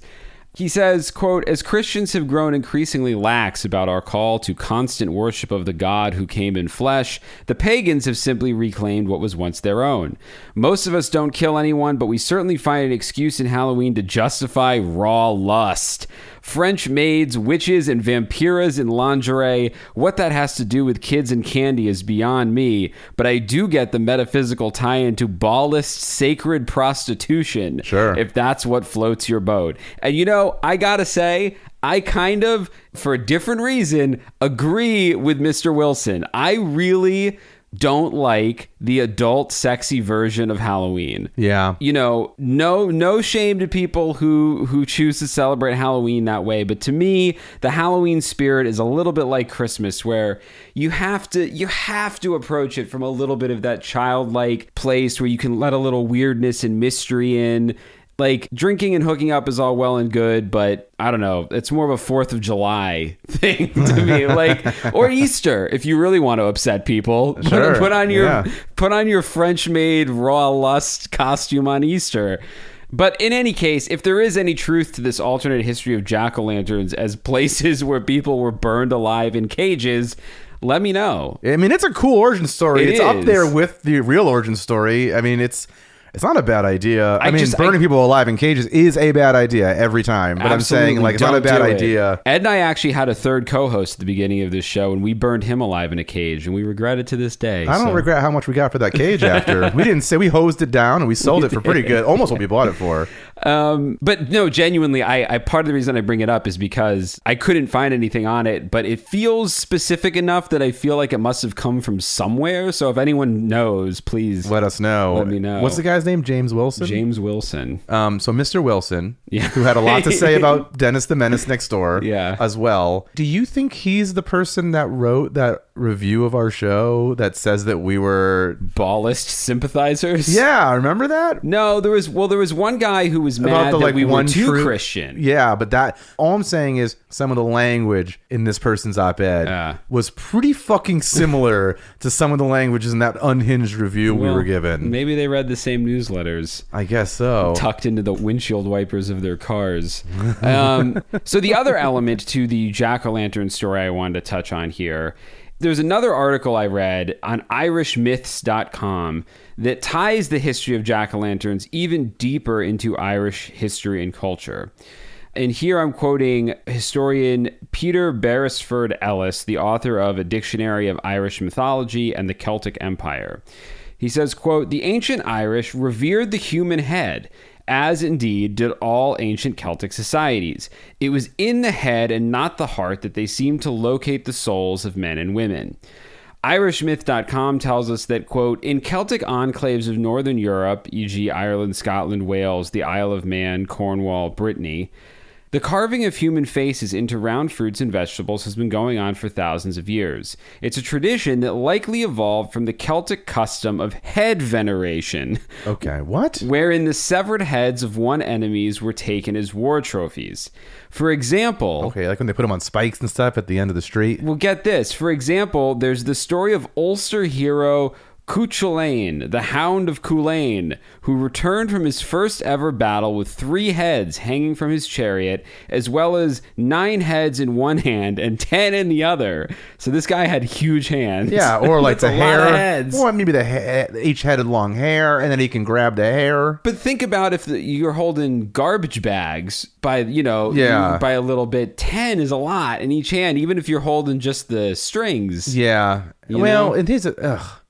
He says, quote, as Christians have grown increasingly lax about our call to constant worship of the God who came in flesh, the pagans have simply reclaimed what was once their own. Most of us don't kill anyone, but we certainly find an excuse in Halloween to justify raw lust. French maids, witches, and vampiras in lingerie. What that has to do with kids and candy is beyond me, but I do get the metaphysical tie-in to Baalist sacred prostitution. Sure. If that's what floats your boat. And you know, I gotta say, I kind of, for a different reason, agree with Mr. Wilson. I really don't like the adult sexy version of Halloween. Yeah. You know, no shame to people who choose to celebrate Halloween that way, but to me, the Halloween spirit is a little bit like Christmas, where you have to approach it from a little bit of that childlike place where you can let a little weirdness and mystery in. Like, drinking and hooking up is all well and good, but I don't know. It's more of a 4th of July thing to me. Like, or Easter, if you really want to upset people. Sure. Put on your French-made raw lust costume on Easter. But in any case, if there is any truth to this alternate history of jack-o'-lanterns as places where people were burned alive in cages, let me know. I mean, it's a cool origin story. It's up there with the real origin story. I mean, it's not a bad idea. I mean, burning people alive in cages is a bad idea every time. But I'm saying, like, it's not a bad idea. Ed and I actually had a third co-host at the beginning of this show, and we burned him alive in a cage, and we regret it to this day. I don't regret how much we got for that cage after. We didn't say we hosed it down, and we sold it for pretty good. Almost what we bought it for. But no, genuinely, I part of the reason I bring it up is because I couldn't find anything on it, but it feels specific enough that I feel like it must have come from somewhere. So if anyone knows, please let us know. Let me know. What's the guy's name? James Wilson? James Wilson. So Mr. Wilson, who had a lot to say about Dennis the Menace Next Door as well. Do you think he's the person that wrote that review of our show that says that we were Baalist sympathizers? Yeah, remember that? No, there was one guy who was mad that we were too Christian. Yeah, but all I'm saying is some of the language in this person's op-ed was pretty fucking similar to some of the languages in that unhinged review we were given. Maybe they read the same newsletters. I guess so. Tucked into the windshield wipers of their cars. So the other element to the jack-o'-lantern story I wanted to touch on here, there's another article I read on irishmyths.com that ties the history of jack-o'-lanterns even deeper into Irish history and culture. And here I'm quoting historian Peter Beresford Ellis, the author of A Dictionary of Irish Mythology and the Celtic Empire. He says, quote, the ancient Irish revered the human head, as indeed did all ancient Celtic societies. It was in the head and not the heart that they seemed to locate the souls of men and women. IrishMyth.com tells us that, quote, in Celtic enclaves of Northern Europe, e.g. Ireland, Scotland, Wales, the Isle of Man, Cornwall, Brittany, the carving of human faces into round fruits and vegetables has been going on for thousands of years. It's a tradition that likely evolved from the Celtic custom of head veneration. Okay, what? Wherein the severed heads of one enemies were taken as war trophies. For example... Okay, like when they put them on spikes and stuff at the end of the street? Well, get this. For example, there's the story of Ulster hero Cuchulainn, the Hound of Culainn, who returned from his first ever battle with 3 heads hanging from his chariot, as well as 9 heads in one hand and 10 in the other. So this guy had huge hands. Yeah, or like the hair. Lot of heads. Or maybe each head had long hair, and then he can grab the hair. But think about if you're holding garbage bags by, by a little bit. 10 is a lot in each hand, even if you're holding just the strings. Yeah. You well, know? it is.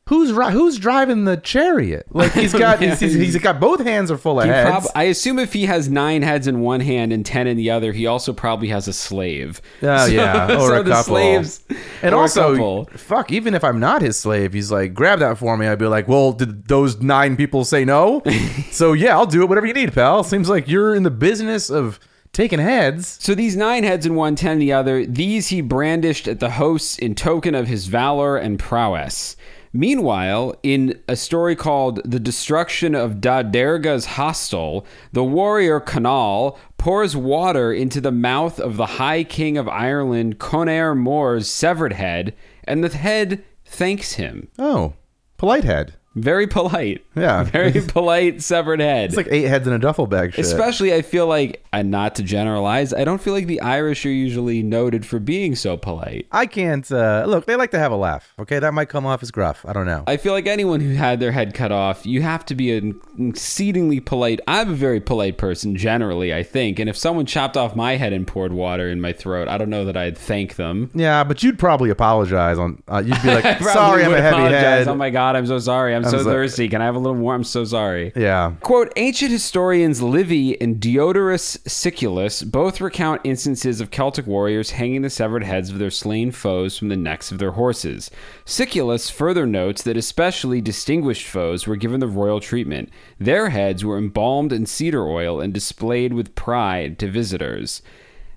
Who's driving the chariot? Like he's got he's got both hands are full of heads. I assume if he has 9 heads in one hand and 10 in the other, he also probably has a slave. Oh yeah, or so a couple. The slaves, and or also, a couple. fuck, even if I'm not his slave, he's like, grab that for me. I'd be like, well, did those 9 people say no? So yeah, I'll do it. Whatever you need, pal. Seems like you're in the business of taking heads. So these 9 heads in one, 10 in the other. These he brandished at the hosts in token of his valor and prowess. Meanwhile, in a story called The Destruction of Da Derga's Hostel, the warrior Conall pours water into the mouth of the High King of Ireland, Conair Moore's severed head, and the head thanks him. Oh, polite head. Very polite. Yeah. Very polite severed head. It's like 8 heads in a duffel bag shit. Especially, I feel like, and not to generalize, I don't feel like the Irish are usually noted for being so polite. I can't, look, they like to have a laugh. Okay, that might come off as gruff. I don't know. I feel like anyone who had their head cut off, you have to be an exceedingly polite. I'm a very polite person, generally, I think. And if someone chopped off my head and poured water in my throat, I don't know that I'd thank them. Yeah, but you'd probably apologize on, you'd be like, sorry, I'm a heavy apologize. head. Oh my God, I'm so sorry. I'm so thirsty. Can I have a little more? I'm so sorry. Yeah. Quote, ancient historians Livy and Diodorus Siculus both recount instances of Celtic warriors hanging the severed heads of their slain foes from the necks of their horses. Siculus further notes that especially distinguished foes were given the royal treatment. Their heads were embalmed in cedar oil and displayed with pride to visitors.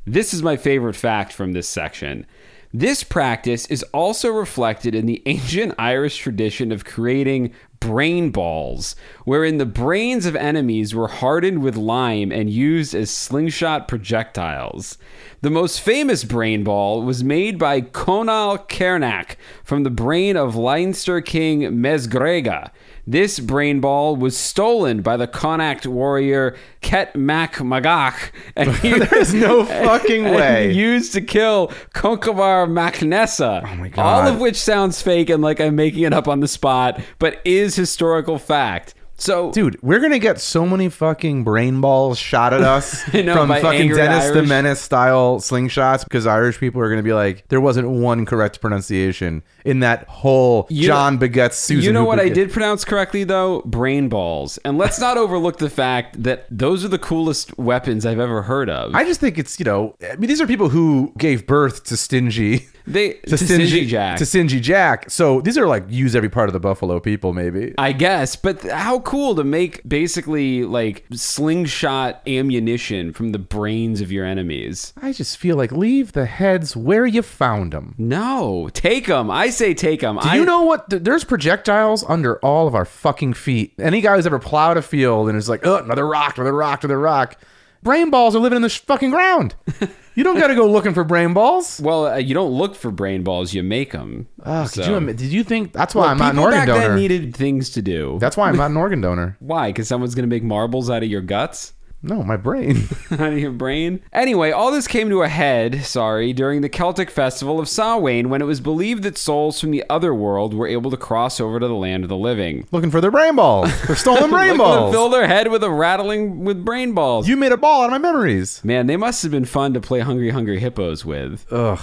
This is my favorite fact from this section. This practice is also reflected in the ancient Irish tradition of creating brain balls, wherein the brains of enemies were hardened with lime and used as slingshot projectiles. The most famous brain ball was made by Conall Cernach from the brain of Leinster king Mesgrega. This brain ball was stolen by the Connacht warrior Ket Mac Magach, and there's no fucking way. Used to kill Conchobar Mac Nessa. Oh my God. All of which sounds fake and like I'm making it up on the spot, but is historical fact. So, dude, we're gonna get so many fucking brain balls shot at us from fucking Dennis the Menace style slingshots because Irish people are gonna be like, there wasn't one correct pronunciation in that whole John begets Susan. You know what I did pronounce correctly though? Brain balls. And let's not overlook the fact that those are the coolest weapons I've ever heard of. I just think it's, I mean, these are people who gave birth to Stingy. To Stingy Jack. To Stingy Jack. So these are like use every part of the buffalo people, maybe. I guess. But how cool to make basically like slingshot ammunition from the brains of your enemies. I just feel like leave the heads where you found them. No, take them. I say take them. Do you know what? There's projectiles under all of our fucking feet. Any guy who's ever plowed a field and is like, oh, another rock, another rock, another rock. Brain balls are living in the fucking ground. You don't got to go looking for brain balls. Well, you don't look for brain balls. You make them. Did you think that's why I'm not an organ organ donor? People back then needed things to do. That's why I'm not an organ donor. Why? Because someone's going to make marbles out of your guts? No, my brain. Out of your brain? Anyway, all this came to a head, during the Celtic festival of Samhain, when it was believed that souls from the other world were able to cross over to the land of the living. Looking for their brain balls. Their stolen brain balls. To fill their head with a rattling with brain balls. You made a ball out of my memories. Man, they must have been fun to play Hungry Hungry Hippos with. Ugh.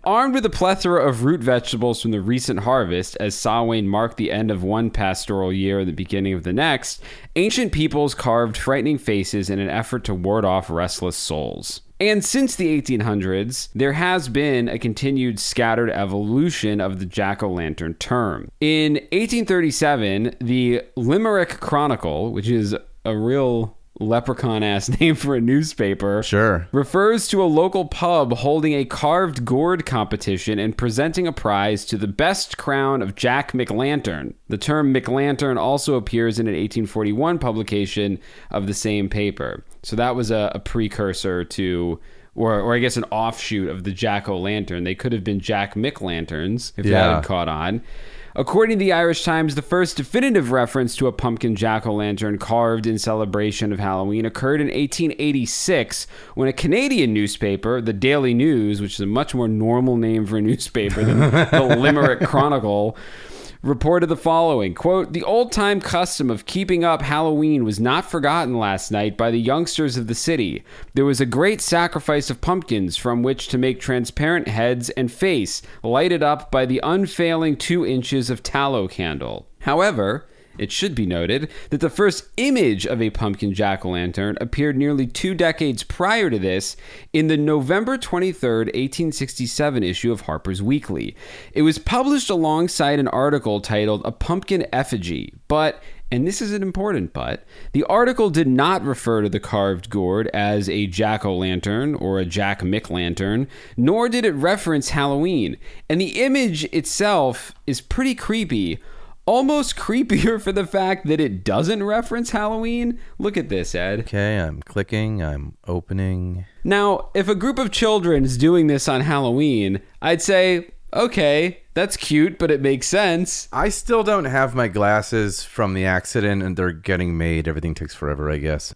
Armed with a plethora of root vegetables from the recent harvest, as Samhain marked the end of one pastoral year and the beginning of the next, ancient peoples carved frightening faces in an effort to ward off restless souls. And since the 1800s, there has been a continued scattered evolution of the jack-o'-lantern term. In 1837, the Limerick Chronicle, which is a real leprechaun-ass name for a newspaper, Sure. refers to a local pub holding a carved gourd competition and presenting a prize to the best crown of Jack McLantern. The term McLantern also appears in an 1841 publication of the same paper. So that was a precursor to, or I guess an offshoot of the jack-o'-lantern. They could have been Jack McLanterns if that had caught on. According to the Irish Times, the first definitive reference to a pumpkin jack-o'-lantern carved in celebration of Halloween occurred in 1886 when a Canadian newspaper, the Daily News, which is a much more normal name for a newspaper than the Limerick Chronicle, reported the following, quote, "The old-time custom of keeping up Halloween was not forgotten last night by the youngsters of the city. There was a great sacrifice of pumpkins from which to make transparent heads and face, lighted up by the unfailing 2 inches of tallow candle." However, it should be noted that the first image of a pumpkin jack-o'-lantern appeared nearly 2 decades prior to this in the November 23rd, 1867 issue of Harper's Weekly. It was published alongside an article titled "A Pumpkin Effigy," but, and this is an important but, the article did not refer to the carved gourd as a jack-o'-lantern or a Jack McLantern, nor did it reference Halloween. And the image itself is pretty creepy, almost creepier for the fact that it doesn't reference Halloween. Look at this, Ed. Okay, I'm clicking, I'm opening. Now, if a group of children is doing this on Halloween, I'd say, okay, that's cute, but it makes sense. I still don't have my glasses from the accident, and they're getting made. Everything takes forever, I guess.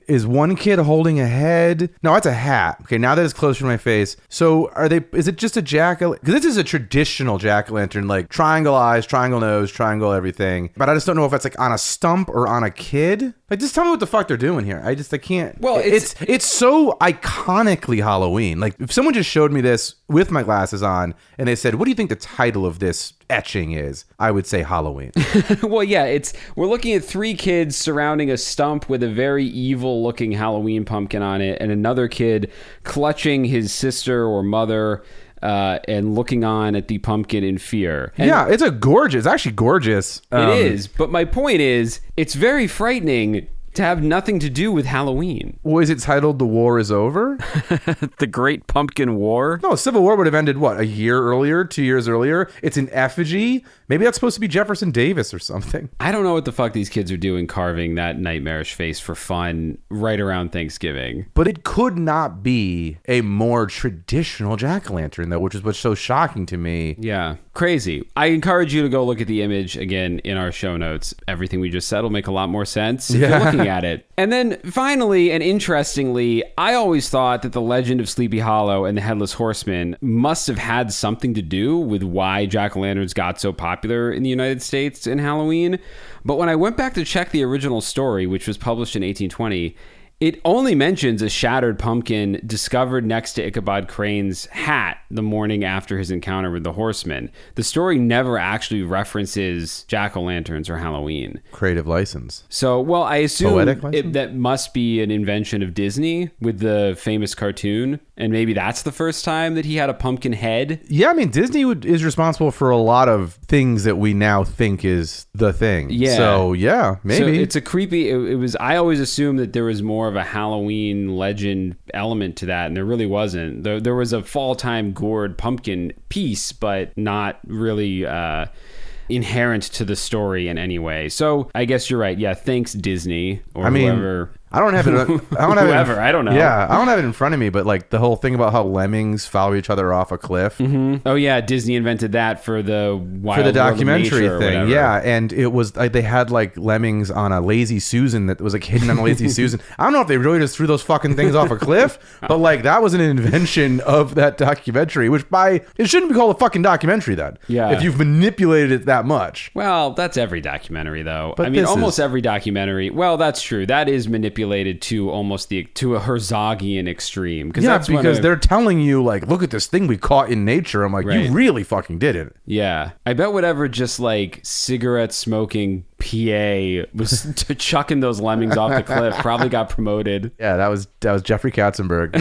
Is one kid holding a head? No, that's a hat. Okay, now that it's closer to my face. So are they? Is it just a jack-o'? Because this is a traditional jack-o'-lantern, like triangle eyes, triangle nose, triangle everything. But I just don't know if it's like on a stump or on a kid. Like, just tell me what the fuck they're doing here. I can't. Well, it's so iconically Halloween. Like, if someone just showed me this with my glasses on, and they said, "What do you think the title of this etching is?" I would say Halloween. Well, yeah, we're looking at 3 kids surrounding a stump with a very evil looking Halloween pumpkin on it, and another kid clutching his sister or mother and looking on at the pumpkin in fear. And yeah, it's actually gorgeous. It is, but my point is, it's very frightening to have nothing to do with Halloween. Well, is it titled "The War Is Over"? The Great Pumpkin War? No, Civil War would have ended, what, a year earlier, 2 years earlier? It's an effigy? Maybe that's supposed to be Jefferson Davis or something. I don't know what the fuck these kids are doing carving that nightmarish face for fun right around Thanksgiving. But it could not be a more traditional jack-o'-lantern, though, which is what's so shocking to me. Yeah, crazy. I encourage you to go look at the image again in our show notes. Everything we just said will make a lot more sense if you're looking at it. And then finally, and interestingly, I always thought that the legend of Sleepy Hollow and the Headless Horseman must have had something to do with why jack-o'-lanterns got so popular in the United States in Halloween. But when I went back to check the original story, which was published in 1820, it only mentions a shattered pumpkin discovered next to Ichabod Crane's hat the morning after his encounter with the horseman. The story never actually references jack-o'-lanterns or Halloween. Creative license. So, well, I assume license? that must be an invention of Disney with the famous cartoon. And maybe that's the first time that he had a pumpkin head. Yeah, I mean, Disney is responsible for a lot of things that we now think is the thing. Yeah. So, yeah, maybe. So it's a creepy... It was. I always assumed that there was more of a Halloween legend element to that, and there really wasn't. There was a fall-time gourd pumpkin piece, but not really inherent to the story in any way. So I guess you're right. Yeah, thanks Disney or whoever. I don't have it. I don't know. Yeah, I don't have it in front of me, but like the whole thing about how lemmings follow each other off a cliff. Mm-hmm. Oh yeah, Disney invented that for the documentary thing. Yeah, and it was like they had like lemmings on a Lazy Susan that was like hidden on a Lazy Susan. I don't know if they really just threw those fucking things off a cliff, but like that was an invention of that documentary. Which it shouldn't be called a fucking documentary then. Yeah, if you've manipulated it that much. Well, that's every documentary though. But I mean, almost every documentary. Well, that's true. That is manipulated to almost to a Herzogian extreme. Because they're telling you like, look at this thing we caught in nature. I'm like, right. You really fucking did it. Yeah, I bet whatever just like cigarette smoking PA was chucking those lemmings off the cliff. Probably got promoted. Yeah, that was Jeffrey Katzenberg.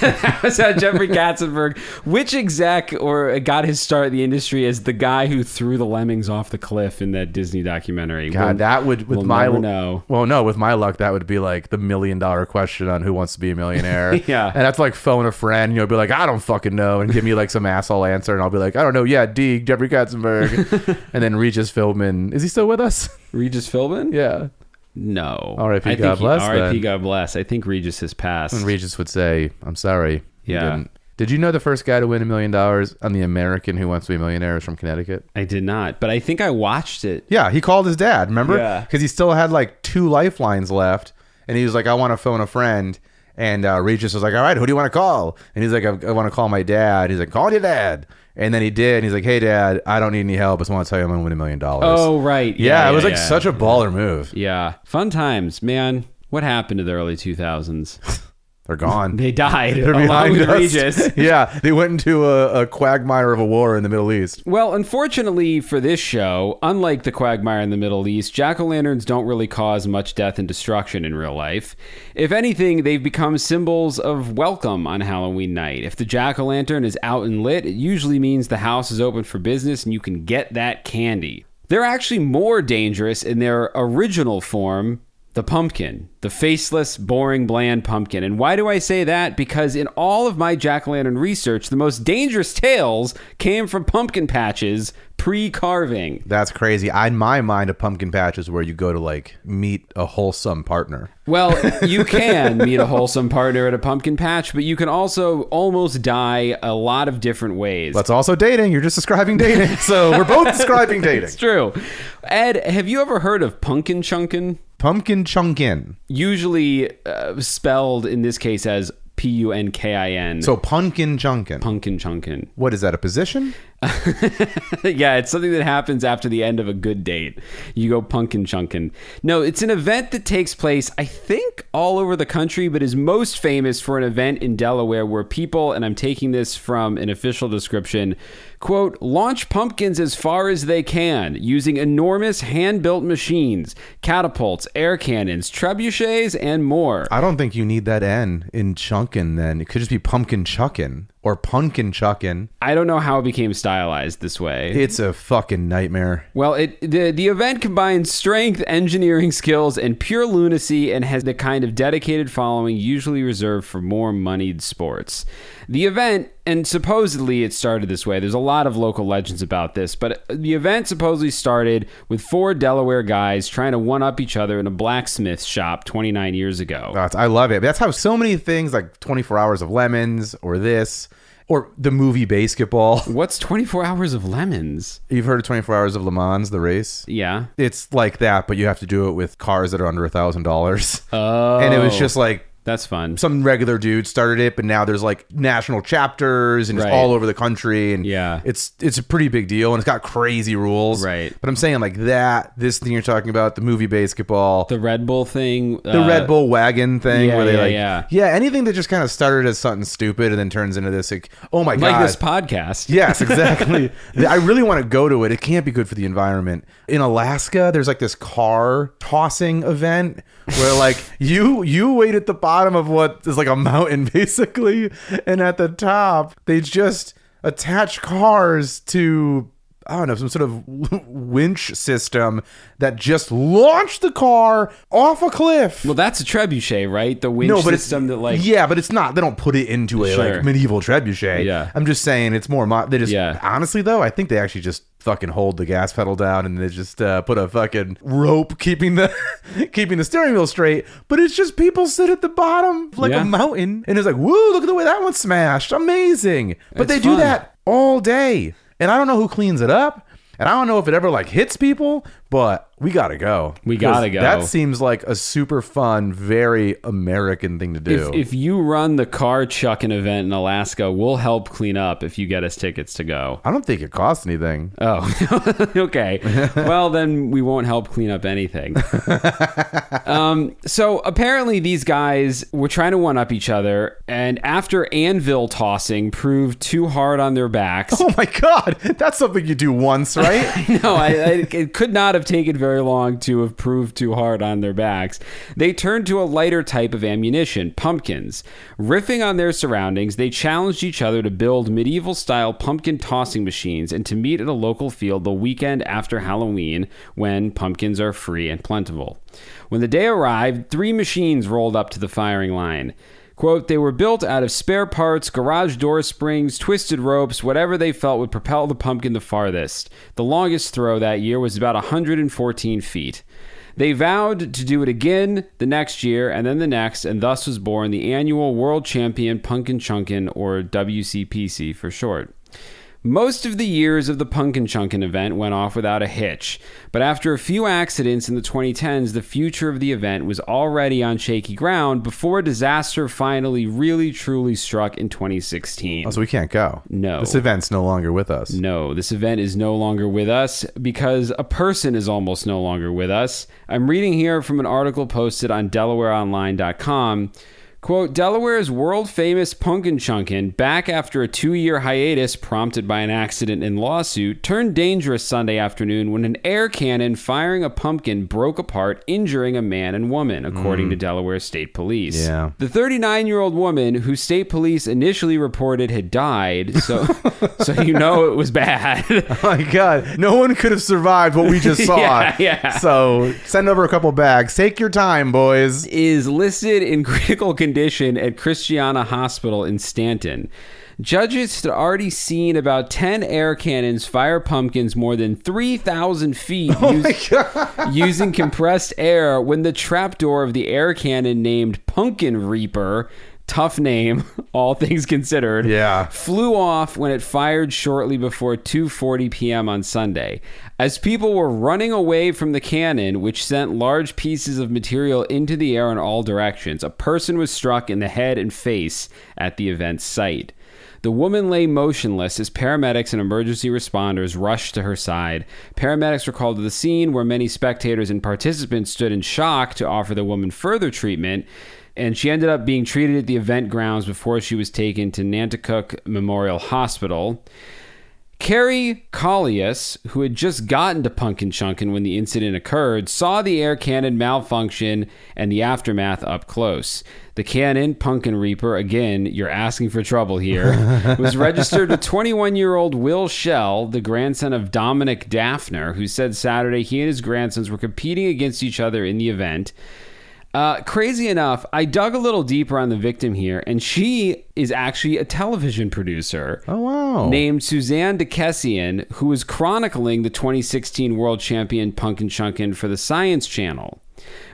That was Jeffrey Katzenberg. Which exec or got his start in the industry as the guy who threw the lemmings off the cliff in that Disney documentary? God, that would we'll never know. Well, no, with my luck, that would be like the $1 million question on Who Wants to Be a Millionaire. Yeah, and that's like phone a friend. Be like, I don't fucking know, and give me like some asshole answer, and I'll be like, I don't know. Yeah, D. Jeffrey Katzenberg, and then Regis Philbin. Is he still with us? Regis Philbin? Yeah. No. R.I.P. God bless. R.I.P. God bless. I think Regis has passed. And Regis would say, I'm sorry. Yeah. Did you know the first guy to win $1 million on the American Who Wants to Be a Millionaire is from Connecticut? I did not, but I think I watched it. Yeah, he called his dad, remember? Yeah. Because he still had like 2 lifelines left, and he was like, I want to phone a friend. And Regis was like, all right, who do you want to call? And he's like, I want to call my dad. He's like, call your dad. And then he did. And he's like, hey, Dad, I don't need any help. I just want to tell you I'm going to win $1 million. Oh, right. Yeah, it was like such a baller move. Yeah. Fun times, man. What happened to the early 2000s? They're gone. They died. They're along behind with us. Regis. Yeah, they went into a quagmire of a war in the Middle East. Well, unfortunately for this show, unlike the quagmire in the Middle East, jack-o'-lanterns don't really cause much death and destruction in real life. If anything, they've become symbols of welcome on Halloween night. If the jack-o'-lantern is out and lit, it usually means the house is open for business and you can get that candy. They're actually more dangerous in their original form, the pumpkin, the faceless, boring, bland pumpkin. And why do I say that? Because in all of my jack-o'-lantern research, the most dangerous tales came from pumpkin patches pre-carving. That's crazy. In my mind, a pumpkin patch is where you go to like meet a wholesome partner. Well, you can meet a wholesome partner at a pumpkin patch, but you can also almost die a lot of different ways. That's also dating. You're just describing dating. So we're both describing dating. It's true. Ed, have you ever heard of pumpkin chunkin'? Pumpkin chunkin'. Usually spelled in this case as Punkin. So pumpkin chunkin'. Pumpkin chunkin'. What is that, a position? Yeah, it's something that happens after the end of a good date. You go pumpkin chunkin'. No, it's an event that takes place, I think, all over the country, but is most famous for an event in Delaware where people, and I'm taking this from an official description, quote, launch pumpkins as far as they can using enormous hand-built machines, catapults, air cannons, trebuchets, and more. I don't think you need that N in chunkin' then. It could just be pumpkin chuckin' or pumpkin chuckin'. I don't know how it became stylized this way. It's a fucking nightmare. Well, the event combines strength, engineering skills, and pure lunacy and has the kind of dedicated following usually reserved for more moneyed sports. The event, and supposedly it started this way, there's a lot of local legends about this, but the event supposedly started with 4 Delaware guys trying to one-up each other in a blacksmith shop 29 years ago. I love it. That's how so many things like 24 Hours of Lemons or this, or the movie Basketball. What's 24 Hours of Lemons? You've heard of 24 Hours of Le Mans, the race? Yeah. It's like that, but you have to do it with cars that are under $1,000. Oh. And it was just like, that's fun. Some regular dude started it, but now there's like national chapters and it's all over the country. And yeah, it's a pretty big deal and it's got crazy rules. Right. But I'm saying like this thing you're talking about, the movie Basketball, the Red Bull thing, the Red Bull wagon thing, where they anything that just kind of started as something stupid and then turns into this like, oh my God. Like this podcast. Yes, exactly. I really want to go to it. It can't be good for the environment. In Alaska, there's like this car tossing event where like you wait at the bottom of what is like a mountain basically, and at the top they just attach cars to, I don't know, some sort of winch system that just launched the car off a cliff. Well, that's a trebuchet, right? The winch system that like... Yeah, but it's not. They don't put it into a like medieval trebuchet. Yeah. I'm just saying it's more... They just... Honestly, though, I think they actually just fucking hold the gas pedal down and they just put a fucking rope keeping the steering wheel straight. But it's just people sit at the bottom like a mountain and it's like, woo, look at the way that one smashed. Amazing. But they do that all day. And I don't know who cleans it up. And I don't know if it ever like hits people, but we gotta go. We gotta go. That seems like a super fun, very American thing to do. If you run the car chucking event in Alaska, we'll help clean up if you get us tickets to go. I don't think it costs anything. Oh, okay. Well, then we won't help clean up anything. So apparently these guys were trying to one-up each other, and after anvil tossing proved too hard on their backs... Oh my God! That's something you do once, right? No, it could not have have taken very long to have proved too hard on their backs. They turned to a lighter type of ammunition, pumpkins. Riffing on their surroundings, they challenged each other to build medieval-style pumpkin tossing machines and to meet at a local field the weekend after Halloween, when pumpkins are free and plentiful. When the day arrived, 3 machines rolled up to the firing line. Quote, they were built out of spare parts, garage door springs, twisted ropes, whatever they felt would propel the pumpkin the farthest. The longest throw that year was about 114 feet. They vowed to do it again the next year and then the next, and thus was born the annual World Champion Pumpkin Chunkin', or WCPC for short. Most of the years of the Pumpkin Chunkin' event went off without a hitch, but after a few accidents in the 2010s, the future of the event was already on shaky ground before disaster finally really truly struck in 2016. Oh, so we can't go. No. This event's no longer with us. No, this event is no longer with us because a person is almost no longer with us. I'm reading here from an article posted on DelawareOnline.com. Quote, Delaware's world-famous Pumpkin Chunkin', back after a 2-year hiatus prompted by an accident and lawsuit, turned dangerous Sunday afternoon when an air cannon firing a pumpkin broke apart, injuring a man and woman, according to Delaware State Police. Yeah. The 39-year-old woman, who state police initially reported had died, so you know it was bad. Oh my God. No one could have survived what we just saw. Yeah. So send over a couple bags. Take your time, boys. Is listed in critical condition at Christiana Hospital in Stanton. Judges had already seen about 10 air cannons fire pumpkins more than 3,000 feet using compressed air when the trapdoor of the air cannon, named Pumpkin Reaper, tough name, all things considered, flew off when it fired shortly before 2:40 p.m. on Sunday. As people were running away from the cannon, which sent large pieces of material into the air in all directions, a person was struck in the head and face at the event site. The woman lay motionless as paramedics and emergency responders rushed to her side. Paramedics were called to the scene, where many spectators and participants stood in shock to offer the woman further treatment, and she ended up being treated at the event grounds before she was taken to Nanticoke Memorial Hospital. Carrie Collius, who had just gotten to Pumpkin Chunkin' when the incident occurred, saw the air cannon malfunction and the aftermath up close. The cannon, Pumpkin Reaper, again, you're asking for trouble here, was registered to 21-year-old Will Shell, the grandson of Dominic Daffner, who said Saturday he and his grandsons were competing against each other in the event. Crazy enough, I dug a little deeper on the victim here, and she is actually a television producer. Oh, wow. Named Suzanne DeKessian, who was chronicling the 2016 World Champion Pumpkin Chunkin' for the Science Channel.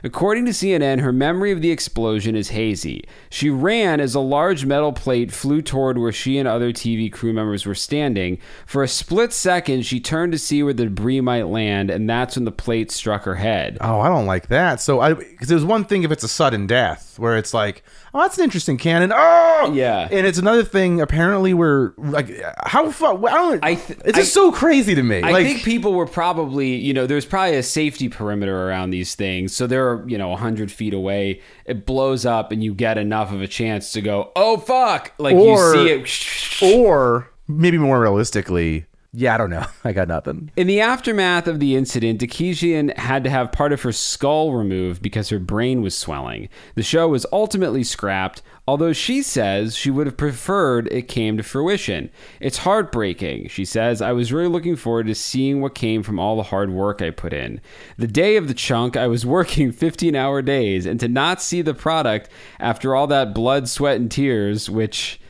According to CNN, her memory of the explosion is hazy. She ran as a large metal plate flew toward where she and other TV crew members were standing. For a split second, she turned to see where the debris might land, and that's when the plate struck her head. Oh, I don't like that. So, because there's one thing if it's a sudden death, where it's like, oh, that's an interesting cannon. Oh, yeah. And it's another thing. Apparently, we're like, how far? It's just so crazy to me. I think people were probably, there's probably a safety perimeter around these things, so they're 100 feet away. It blows up, and you get enough of a chance to go, oh fuck! You see it, or maybe more realistically. Yeah, I don't know. I got nothing. In the aftermath of the incident, DeKessian had to have part of her skull removed because her brain was swelling. The show was ultimately scrapped, although she says she would have preferred it came to fruition. It's heartbreaking, she says. I was really looking forward to seeing what came from all the hard work I put in. The day of the chunk, I was working 15-hour days, and to not see the product after all that blood, sweat, and tears, which...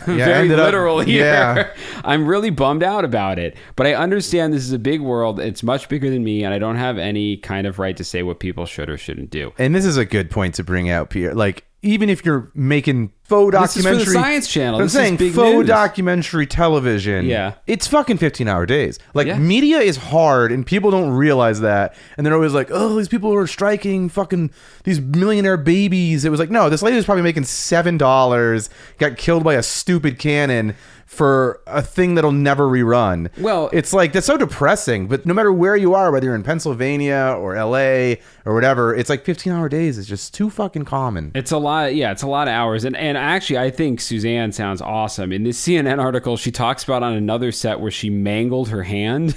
very literal here. Yeah. I'm really bummed out about it. But I understand this is a big world. It's much bigger than me, and I don't have any kind of right to say what people should or shouldn't do. And this is a good point to bring out, Pierre. Even if you're making faux documentary... This is for the Science Channel. I'm saying big faux news. Documentary television. Yeah. It's fucking 15-hour days. Media is hard, and people don't realize that. And they're always like, oh, these people are striking, fucking these millionaire babies. It was like, no, this lady was probably making $7, got killed by a stupid cannon for a thing that'll never rerun. Well, it's like, that's so depressing. But no matter where you are, whether you're in Pennsylvania or LA or whatever, it's like 15-hour days is just too fucking common. It's a lot. Yeah, it's a lot of hours. And actually, I think Suzanne sounds awesome. In this CNN article, she talks about on another set where she mangled her hand.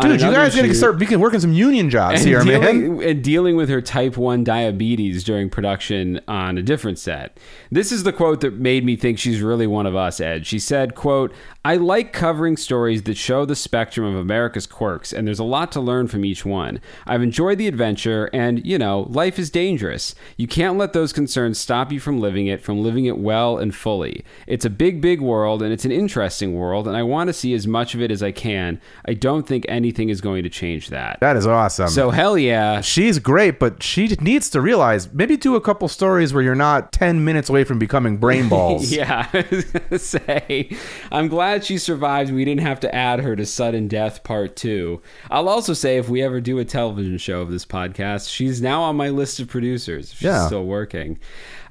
Dude, you guys gotta start working some union jobs here, man. And dealing with her type 1 diabetes during production on a different set. This is the quote that made me think she's really one of us, Ed. She said, quote, "I like covering stories that show the spectrum of America's quirks, and there's a lot to learn from each one. I've enjoyed the adventure, and, you know, life is dangerous. You can't let those concerns stop you from living it well and fully. It's a big, big world, and it's an interesting world, and I want to see as much of it as I can. I don't think anything is going to change that." That is awesome. So, hell yeah. She's great, but she needs to realize, maybe do a couple stories where you're not 10 minutes away from becoming brain balls. Yeah, I was going to say, I'm glad she survived. We didn't have to add her to Sudden Death Part 2. I'll also say, if we ever do a television show of this podcast, she's now on my list of producers. She's still working.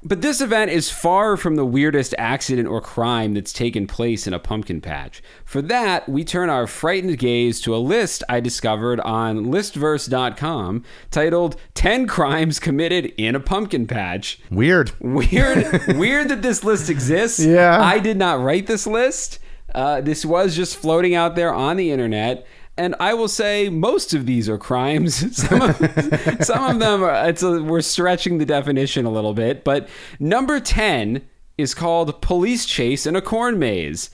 But this event is far from the weirdest accident or crime that's taken place in a pumpkin patch. For that, we turn our frightened gaze to a list I discovered on listverse.com titled 10 Crimes Committed in a Pumpkin Patch. Weird that this list exists. Yeah. I did not write this list. This was just floating out there on the internet. And I will say most of these are crimes. Some of them are, we're stretching the definition a little bit. But number 10 is called Police Chase in a Corn Maze.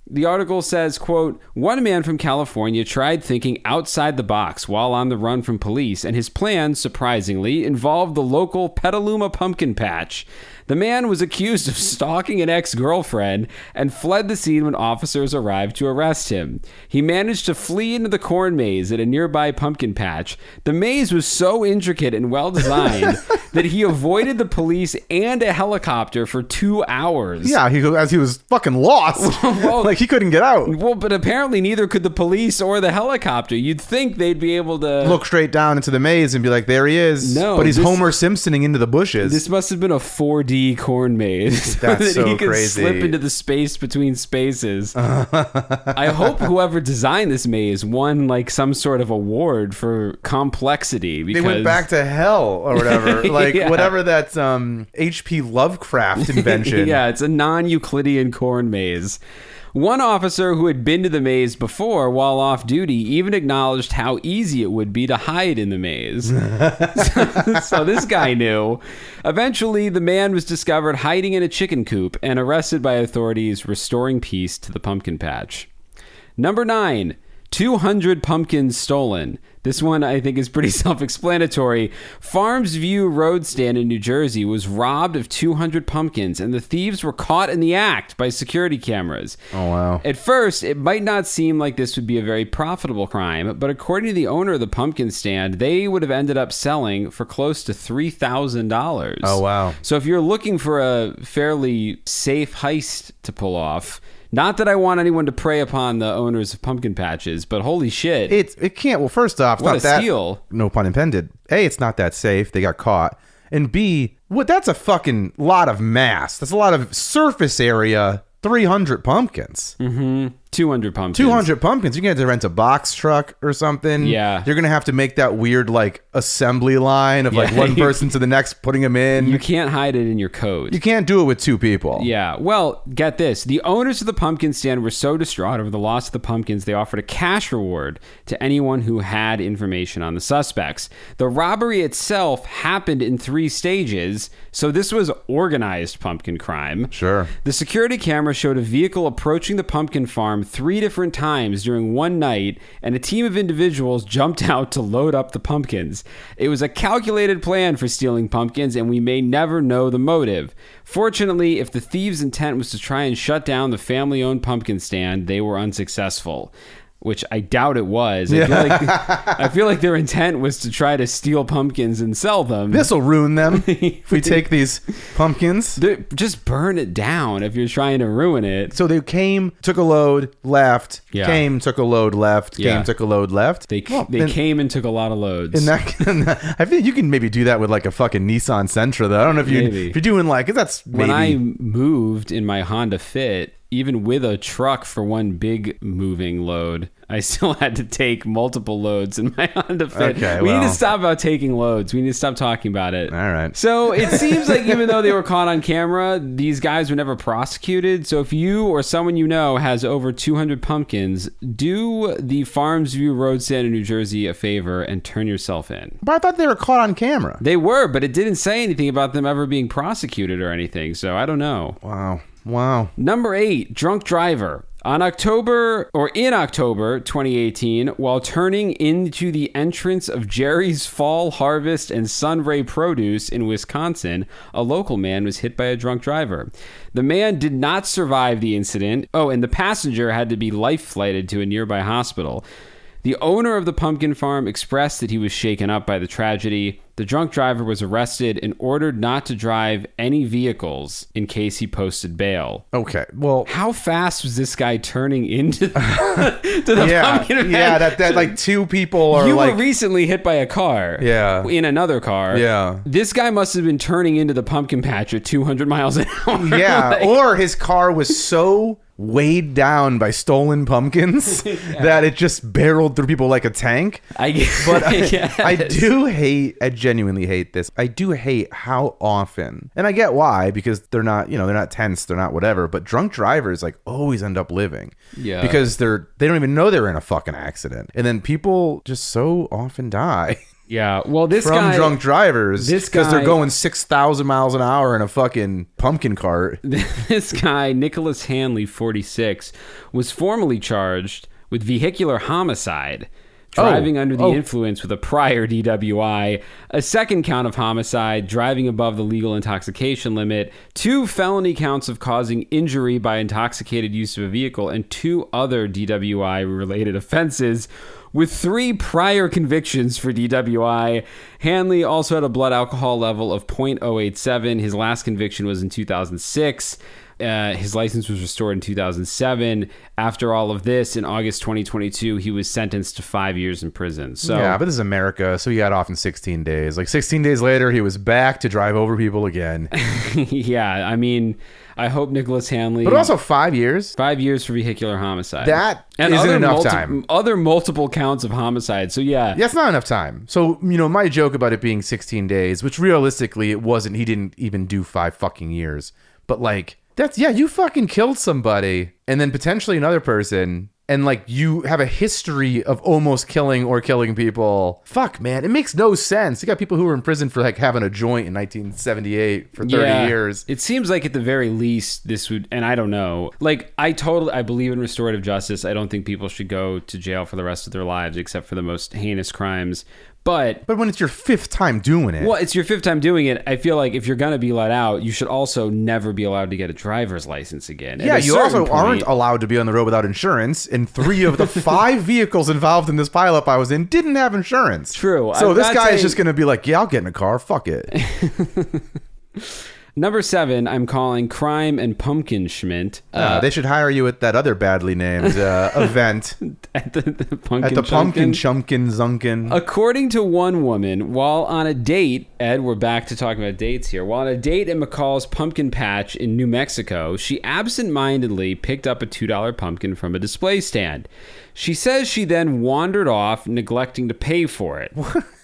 The article says, quote, "One man from California tried thinking outside the box while on the run from police, and his plan, surprisingly, involved the local Petaluma pumpkin patch. The man was accused of stalking an ex-girlfriend and fled the scene when officers arrived to arrest him. He managed to flee into the corn maze at a nearby pumpkin patch. The maze was so intricate and well-designed that he avoided the police and a helicopter for 2 hours." Yeah, as he was fucking lost. Well, like he couldn't get out. Well, but apparently neither could the police or the helicopter. You'd think they'd be able to look straight down into the maze and be like, there he is. No, but he's Homer Simpsoning into the bushes. This must have been a 4D corn maze. That's that so he could crazy. slip into the space between spaces. I hope whoever designed this maze won like some sort of award for complexity. Because they went back to hell or whatever. Like Yeah. whatever that's H.P. Lovecraft invention. Yeah, it's a non-Euclidean corn maze. One officer who had been to the maze before while off duty even acknowledged how easy it would be to hide in the maze. So this guy knew. Eventually, the man was discovered hiding in a chicken coop and arrested by authorities, restoring peace to the pumpkin patch. Number 9, 200 pumpkins stolen. This one, I think, is pretty self-explanatory. Farms View road stand in New Jersey was robbed of 200 pumpkins, and the thieves were caught in the act by security cameras. Oh, wow. At first, it might not seem like this would be a very profitable crime, but according to the owner of the pumpkin stand, they would have ended up selling for close to $3,000. Oh, wow. So if you're looking for a fairly safe heist to pull off, not that I want anyone to prey upon the owners of pumpkin patches, but holy shit. It can't. Well, first off, it's What not a that, steal. no pun intended. A, it's not that safe. They got caught. And B, that's a fucking lot of mass. That's a lot of surface area. 300 pumpkins. 200 pumpkins. 200 pumpkins. You're going to have to rent a box truck or something. Yeah. You're going to have to make that weird, like, assembly line of, like, Yeah. one person to the next putting them in. You can't hide it in your coat. You can't do it with 2 people. Yeah. Well, get this. The owners of the pumpkin stand were so distraught over the loss of the pumpkins, they offered a cash reward to anyone who had information on the suspects. The robbery itself happened in 3 stages, so this was organized pumpkin crime. Sure. The security camera showed a vehicle approaching the pumpkin farm 3 different times during one night, and a team of individuals jumped out to load up the pumpkins. It was a calculated plan for stealing pumpkins, and we may never know the motive. Fortunately, if the thieves' intent was to try and shut down the family-owned pumpkin stand, they were unsuccessful. Which I doubt it was. I feel like their intent was to try to steal pumpkins and sell them. This will ruin them if we take these pumpkins. Just burn it down if you're trying to ruin it. So they came, took a load, left. Yeah. Came, took a load, left. Yeah. Came, took a load, left. They came and took a lot of loads. In that, I think you can maybe do that with like a fucking Nissan Sentra, though. I don't know if you're doing like, 'cause that's maybe. When I moved in my Honda Fit even with a truck for one big moving load, I still had to take multiple loads in my Honda Fit. Okay, we need well. to stop about taking loads. We need to stop talking about it. All right. So it seems like even though they were caught on camera, these guys were never prosecuted. So if you or someone you know has over 200 pumpkins, do the Farms View Road Stand in New Jersey a favor and turn yourself in. But I thought they were caught on camera. They were, but it didn't say anything about them ever being prosecuted or anything. So I don't know. Wow. Number 8, drunk driver. In October 2018, while turning into the entrance of Jerry's Fall Harvest and Sunray Produce in Wisconsin, a local man was hit by a drunk driver. The man did not survive the incident. Oh, and the passenger had to be life flighted to a nearby hospital. The owner of the pumpkin farm expressed that he was shaken up by the tragedy. The drunk driver was arrested and ordered not to drive any vehicles in case he posted bail. Okay, well... How fast was this guy turning into to the pumpkin patch? Yeah, that like two people are You like... were recently hit by a car. Yeah. In another car. Yeah. This guy must have been turning into the pumpkin patch at 200 miles an hour. Yeah, Like- or his car was so weighed down by stolen pumpkins that it just barreled through people like a tank. But I genuinely hate this. I do hate how often, and I get why, because they're not tense, they're not whatever, but drunk drivers like always end up living. Yeah. Because they don't even know they're in a fucking accident. And then people just so often die. Yeah, well, this from guy... drunk drivers, because they're going 6,000 miles an hour in a fucking pumpkin cart. This guy, Nicholas Hanley, 46, was formally charged with vehicular homicide, driving under the influence with a prior DWI, a second count of homicide, driving above the legal intoxication limit, 2 felony counts of causing injury by intoxicated use of a vehicle, and 2 other DWI-related offenses, with 3 prior convictions for DWI. Hanley also had a blood alcohol level of 0.087. His last conviction was in 2006. His license was restored in 2007. After all of this, in August 2022, he was sentenced to 5 years in prison. So yeah, but this is America, so he got off in 16 days. Like 16 days later, he was back to drive over people again. Yeah, I mean, I hope Nicholas Hanley... But also 5 years? 5 years for vehicular homicide. That and isn't other enough time. Other multiple counts of homicide. So yeah. That's not enough time. So, my joke about it being 16 days, which realistically it wasn't, he didn't even do 5 fucking years. But like, you fucking killed somebody and then potentially another person, and like you have a history of almost killing or killing people. Fuck, man, it makes no sense. You got people who were in prison for like having a joint in 1978 for 30 years. It seems like at the very least this would, and I don't know, like I believe in restorative justice. I don't think people should go to jail for the rest of their lives except for the most heinous crimes. But when it's your 5th time doing it. Well, it's your 5th time doing it. I feel like if you're going to be let out, you should also never be allowed to get a driver's license again. Yeah, you also aren't allowed to be on the road without insurance. And 3 of the 5 vehicles involved in this pileup I was in didn't have insurance. True. So this guy is just going to be like, yeah, I'll get in a car. Fuck it. Number 7, I'm calling Crime and Pumpkin Schmint. They should hire you at that other badly named event. At the Pumpkin At the Pumpkin Chumpkin Zunkin. According to one woman, while on a date, Ed, we're back to talking about dates here. While on a date at McCall's Pumpkin Patch in New Mexico, she absentmindedly picked up a $2 pumpkin from a display stand. She says she then wandered off, neglecting to pay for it.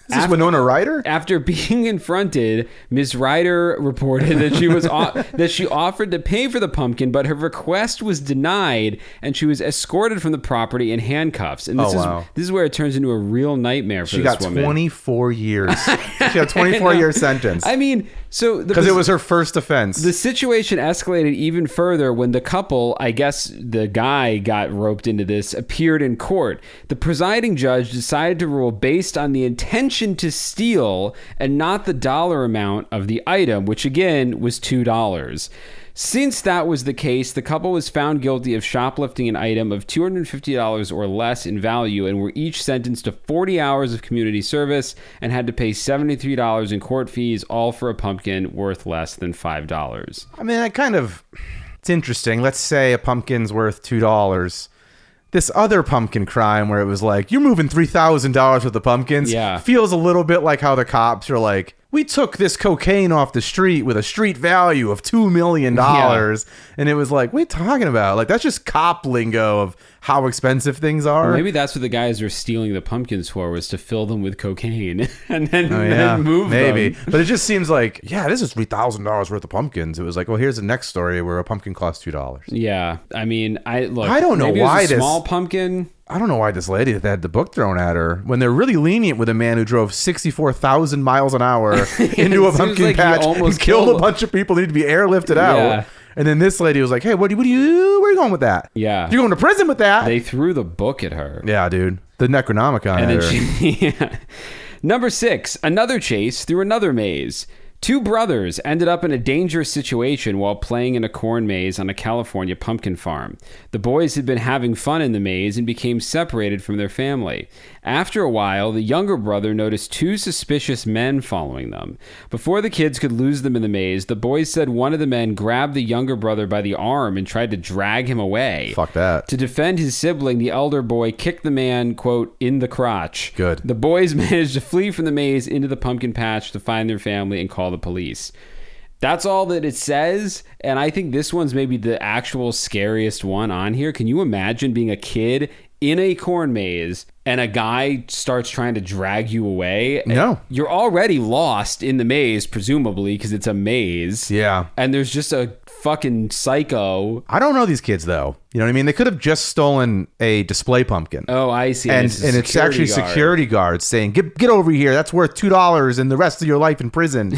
Is this Winona Ryder? After being confronted, Ms. Ryder reported that she was that she offered to pay for the pumpkin, but her request was denied, and she was escorted from the property in handcuffs. And this is where it turns into a real nightmare for this woman. She got 24 years. She got a 24-year sentence. I mean, so because it was her first offense. The situation escalated even further when the couple, I guess the guy got roped into this, appeared in court. The presiding judge decided to rule based on the intention to steal and not the dollar amount of the item, which again was $2. Since that was the case, the couple was found guilty of shoplifting an item of $250 or less in value and were each sentenced to 40 hours of community service and had to pay $73 in court fees, all for a pumpkin worth less than $5. I mean, it's interesting. Let's say a pumpkin's worth $2. This other pumpkin crime where it was like, you're moving $3,000 worth of pumpkins, feels a little bit like how the cops are like, we took this cocaine off the street with a street value of $2 million. And it was like, what are you talking about? Like, that's just cop lingo of how expensive things are. Well, maybe that's what the guys were stealing the pumpkins for, was to fill them with cocaine and then move them. But it just seems like, this is $3,000 worth of pumpkins. It was like, well, here's the next story where a pumpkin costs $2. Yeah. I mean, I don't know maybe why it was a this small pumpkin. I don't know why this lady had the book thrown at her when they're really lenient with a man who drove 64,000 miles an hour into a pumpkin patch and killed a bunch of people who need to be airlifted out. Yeah. And then this lady was like, hey, where are you going with that? Yeah. You're going to prison with that. They threw the book at her. Yeah, dude. The Necronomicon and at then her. Number 6, another chase through another maze. 2 brothers ended up in a dangerous situation while playing in a corn maze on a California pumpkin farm. The boys had been having fun in the maze and became separated from their family. After a while, the younger brother noticed 2 suspicious men following them. Before the kids could lose them in the maze, the boys said one of the men grabbed the younger brother by the arm and tried to drag him away. Fuck that. To defend his sibling, the elder boy kicked the man, quote, in the crotch. Good. The boys managed to flee from the maze into the pumpkin patch to find their family and call the police. That's all that it says, and I think this one's maybe the actual scariest one on here. Can you imagine being a kid in a corn maze and a guy starts trying to drag you away? No. You're already lost in the maze, presumably, because it's a maze. Yeah. And there's just a fucking psycho. I don't know these kids, though. You know what I mean? They could have just stolen a display pumpkin. Oh, I see. And it's actually security guards saying, get over here. That's worth $2 and the rest of your life in prison.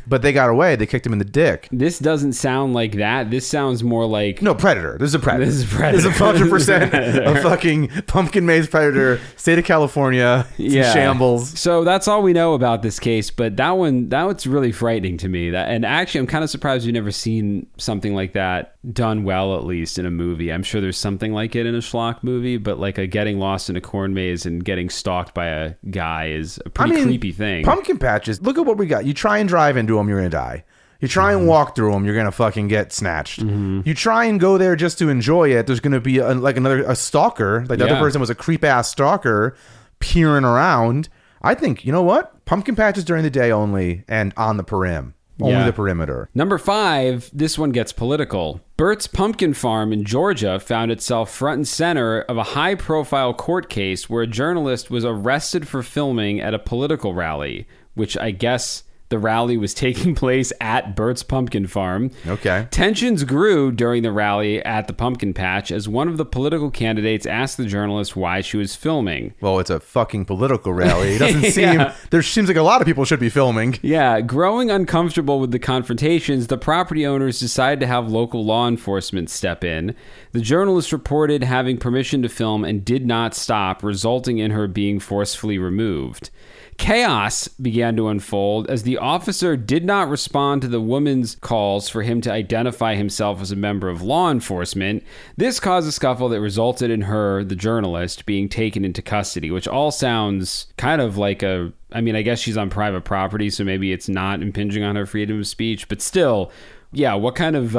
But they got away. They kicked him in the dick. This doesn't sound like that. This sounds more like... No, Predator. This is a Predator. This is Predator. This is 100% a fucking pumpkin maze Predator. State of California. It's in shambles. So that's all we know about this case. But that's really frightening to me. And actually, I'm kind of surprised we've never seen something like that done well, at least in a movie. I'm sure there's something like it in a schlock movie, but like a getting lost in a corn maze and getting stalked by a guy is a pretty creepy thing. Pumpkin patches, look at what we got. You try and drive into them, you're going to die. You try and walk through them, you're going to fucking get snatched. You try and go there just to enjoy it, there's going to be a stalker. Like the other person was a creep-ass stalker peering around. I think, you know what? Pumpkin patches during the day only and on the perim. Only the perimeter. Number 5, this one gets political. Bert's Pumpkin Farm in Georgia found itself front and center of a high-profile court case where a journalist was arrested for filming at a political rally, which I guess the rally was taking place at Bert's Pumpkin Farm. Okay. Tensions grew during the rally at the pumpkin patch as one of the political candidates asked the journalist why she was filming. Well, it's a fucking political rally. It doesn't seem... There seems like a lot of people should be filming. Yeah. Growing uncomfortable with the confrontations, the property owners decided to have local law enforcement step in. The journalist reported having permission to film and did not stop, resulting in her being forcefully removed. Chaos began to unfold as the officer did not respond to the woman's calls for him to identify himself as a member of law enforcement. This caused a scuffle that resulted in her, the journalist, being taken into custody, which all sounds kind of like I guess she's on private property, so maybe it's not impinging on her freedom of speech, but still... Yeah, what kind of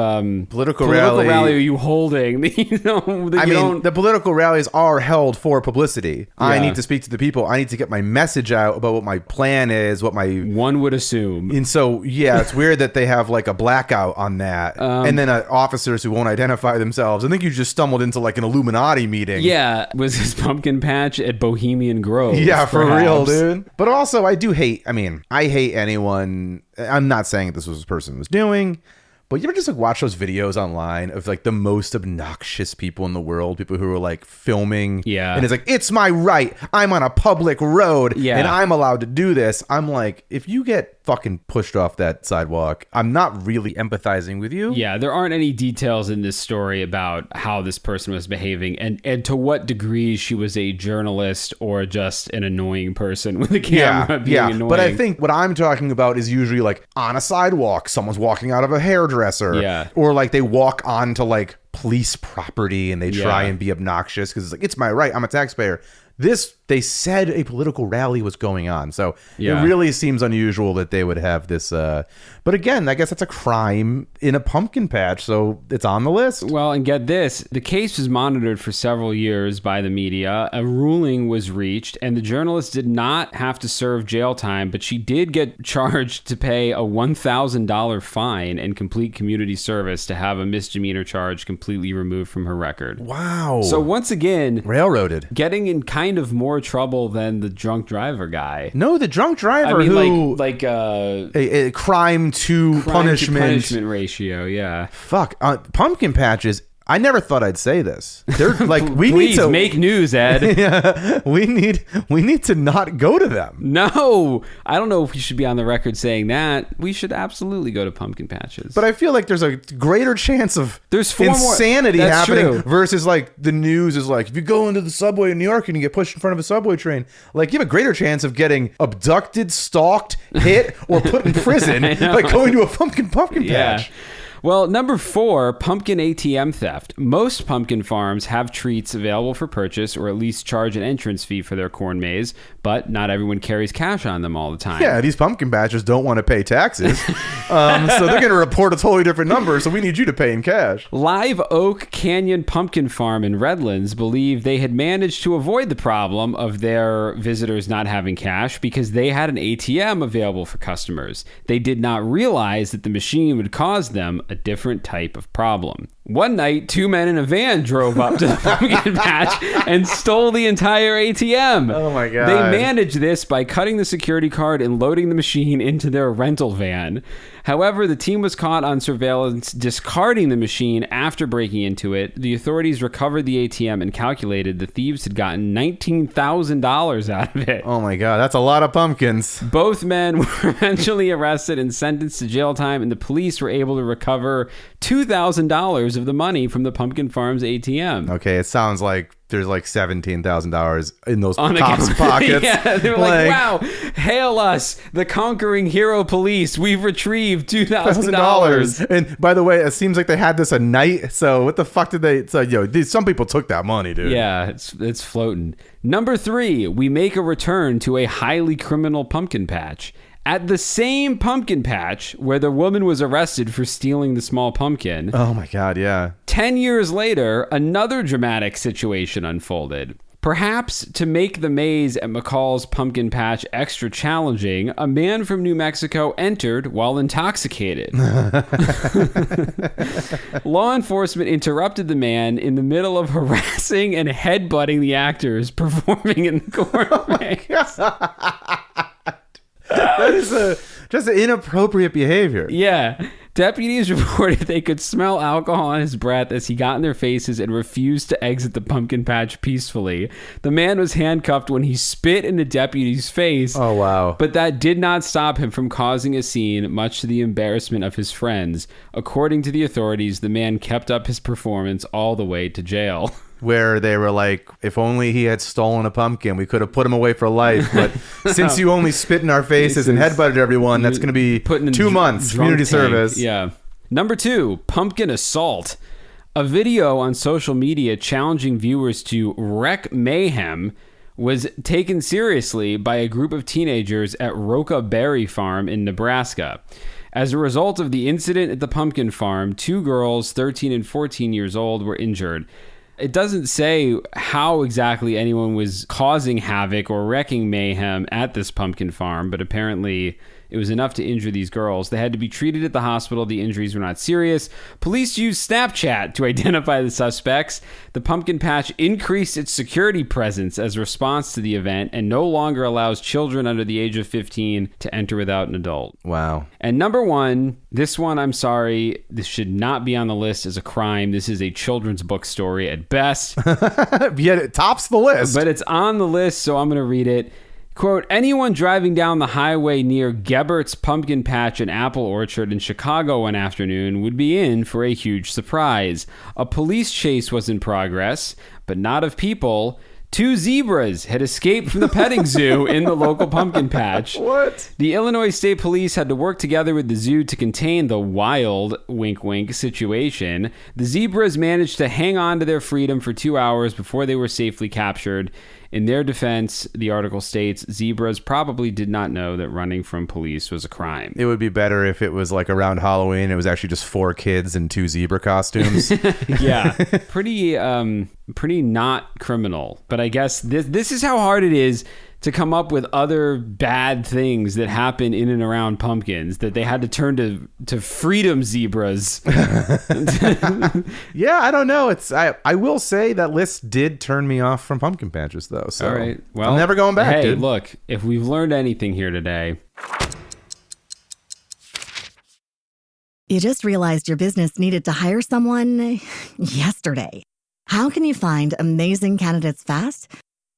political rally are you holding? The political rallies are held for publicity. Yeah. I need to speak to the people. I need to get my message out about what my plan is, One would assume. And so, it's weird that they have like a blackout on that. And then officers who won't identify themselves. I think you just stumbled into like an Illuminati meeting. Yeah, was his pumpkin patch at Bohemian Grove? Yeah, for real, dude. But also, I hate anyone... I'm not saying that this was what this person was doing, but you ever just like watch those videos online of like the most obnoxious people in the world, people who are like filming, and it's like, it's my right, I'm on a public road, and I'm allowed to do this. I'm like, if you get fucking pushed off that sidewalk, I'm not really empathizing with you. Yeah, there aren't any details in this story about how this person was behaving and to what degree she was a journalist or just an annoying person with a camera being annoying. But I think what I'm talking about is usually like on a sidewalk, someone's walking out of a hairdresser, or like they walk onto like police property and they try and be obnoxious because it's like, it's my right, I'm a taxpayer. This they said a political rally was going on. So Yeah. it really seems unusual that they would have this. But again, I guess that's a crime in a pumpkin patch, so it's on the list. Well, and get this, the case was monitored for several years by the media. A ruling was reached, and the journalist did not have to serve jail time, but she did get charged to pay a $1,000 fine and complete community service to have a misdemeanor charge completely removed from her record. Wow. So once again, railroaded. getting in kind of more trouble than the drunk driver guy. No, the drunk driver I mean, who like a crime to punishment ratio, yeah. Fuck, pumpkin patches. I never thought I'd say this. They're like we Please need to make news, Ed. Yeah, we need to not go to them. No, I don't know if we should be on the record saying that. We should absolutely go to pumpkin patches. But I feel like there's a greater chance of There's four more- insanity That's happening true. versus like the news is like if you go into the subway in New York and you get pushed in front of a subway train, like you have a greater chance of getting abducted, stalked, hit, or put in prison by going to a pumpkin patch. Well, number 4, pumpkin ATM theft. Most pumpkin farms have treats available for purchase or at least charge an entrance fee for their corn maze, but not everyone carries cash on them all the time. Yeah, these pumpkin patchers don't want to pay taxes, so they're going to report a totally different number, so we need you to pay in cash. Live Oak Canyon Pumpkin Farm in Redlands believe they had managed to avoid the problem of their visitors not having cash because they had an ATM available for customers. They did not realize that the machine would cause them a different type of problem. One night, 2 men in a van drove up to the pumpkin patch and stole the entire ATM. Oh my God. They managed this by cutting the security card and loading the machine into their rental van. However, the team was caught on surveillance discarding the machine after breaking into it. The authorities recovered the ATM and calculated the thieves had gotten $19,000 out of it. Oh my God, that's a lot of pumpkins. Both men were eventually arrested and sentenced to jail time, and the police were able to recover $2,000 of the money from the Pumpkin Farm's ATM. Okay, it sounds like there's like $17,000 in those cops' pockets. Yeah, they were like, wow, hail us, the conquering hero police. We've retrieved $2,000. And by the way, it seems like they had this a night. So what the fuck did they? So some people took that money, dude. Yeah, it's floating. Number 3, we make a return to a highly criminal pumpkin patch. At the same pumpkin patch where the woman was arrested for stealing the small pumpkin. Oh my God, yeah. 10 years later, another dramatic situation unfolded. Perhaps to make the maze at McCall's pumpkin patch extra challenging, a man from New Mexico entered while intoxicated. Law enforcement interrupted the man in the middle of harassing and headbutting the actors performing in the corn maze. That is just an inappropriate behavior. Yeah. Deputies reported they could smell alcohol on his breath as he got in their faces and refused to exit the pumpkin patch peacefully. The man was handcuffed when he spit in the deputy's face. Oh, wow. But that did not stop him from causing a scene, much to the embarrassment of his friends. According to the authorities, the man kept up his performance all the way to jail. Where they were like, if only he had stolen a pumpkin, we could have put him away for life. But since you only spit in our faces and headbutted everyone, that's going to be 2 months community service. Yeah. Number 2, pumpkin assault. A video on social media challenging viewers to wreak mayhem was taken seriously by a group of teenagers at Roca Berry Farm in Nebraska. As a result of the incident at the pumpkin farm, 2 girls, 13 and 14 years old, were injured. It doesn't say how exactly anyone was causing havoc or wrecking mayhem at this pumpkin farm, but apparently it was enough to injure these girls. They had to be treated at the hospital. The injuries were not serious. Police used Snapchat to identify the suspects. The pumpkin patch increased its security presence as a response to the event and no longer allows children under the age of 15 to enter without an adult. Wow. And number 1, this one, I'm sorry, this should not be on the list as a crime. This is a children's book story at best. Yet it tops the list. But it's on the list, so I'm going to read it. Quote, anyone driving down the highway near Gebbert's Pumpkin Patch and Apple Orchard in Chicago one afternoon would be in for a huge surprise. A police chase was in progress, but not of people. 2 zebras had escaped from the petting zoo in the local pumpkin patch. What? The Illinois State Police had to work together with the zoo to contain the wild, wink wink, situation. The zebras managed to hang on to their freedom for 2 hours before they were safely captured. In their defense, the article states zebras probably did not know that running from police was a crime. It would be better if it was like around Halloween. It was actually just 4 kids in 2 zebra costumes. Yeah, pretty not criminal. But I guess this is how hard it is to come up with other bad things that happen in and around pumpkins, that they had to turn to freedom zebras. Yeah, I don't know. I will say that list did turn me off from pumpkin patches, though. So all right. Well, I'm never going back, hey, dude. Look, if we've learned anything here today, You just realized your business needed to hire someone yesterday. How can you find amazing candidates fast?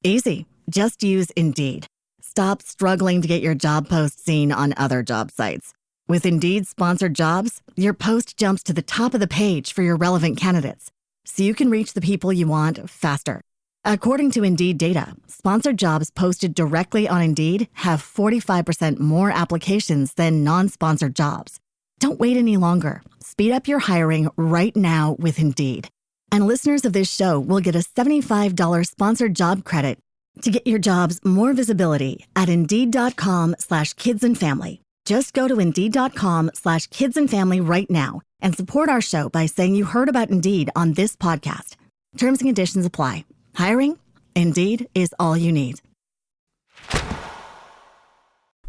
Easy. Just use Indeed. Stop struggling to get your job post seen on other job sites. With Indeed sponsored jobs, your post jumps to the top of the page for your relevant candidates, so you can reach the people you want faster. According to Indeed data, sponsored jobs posted directly on Indeed have 45% more applications than non-sponsored jobs. Don't wait any longer. Speed up your hiring right now with Indeed. And listeners of this show will get a $75 sponsored job credit to get your jobs more visibility at Indeed.com/kidsandfamily. Just go to Indeed.com/kidsandfamily right now and support our show by saying you heard about Indeed on this podcast. Terms and conditions apply. Hiring? Indeed is all you need.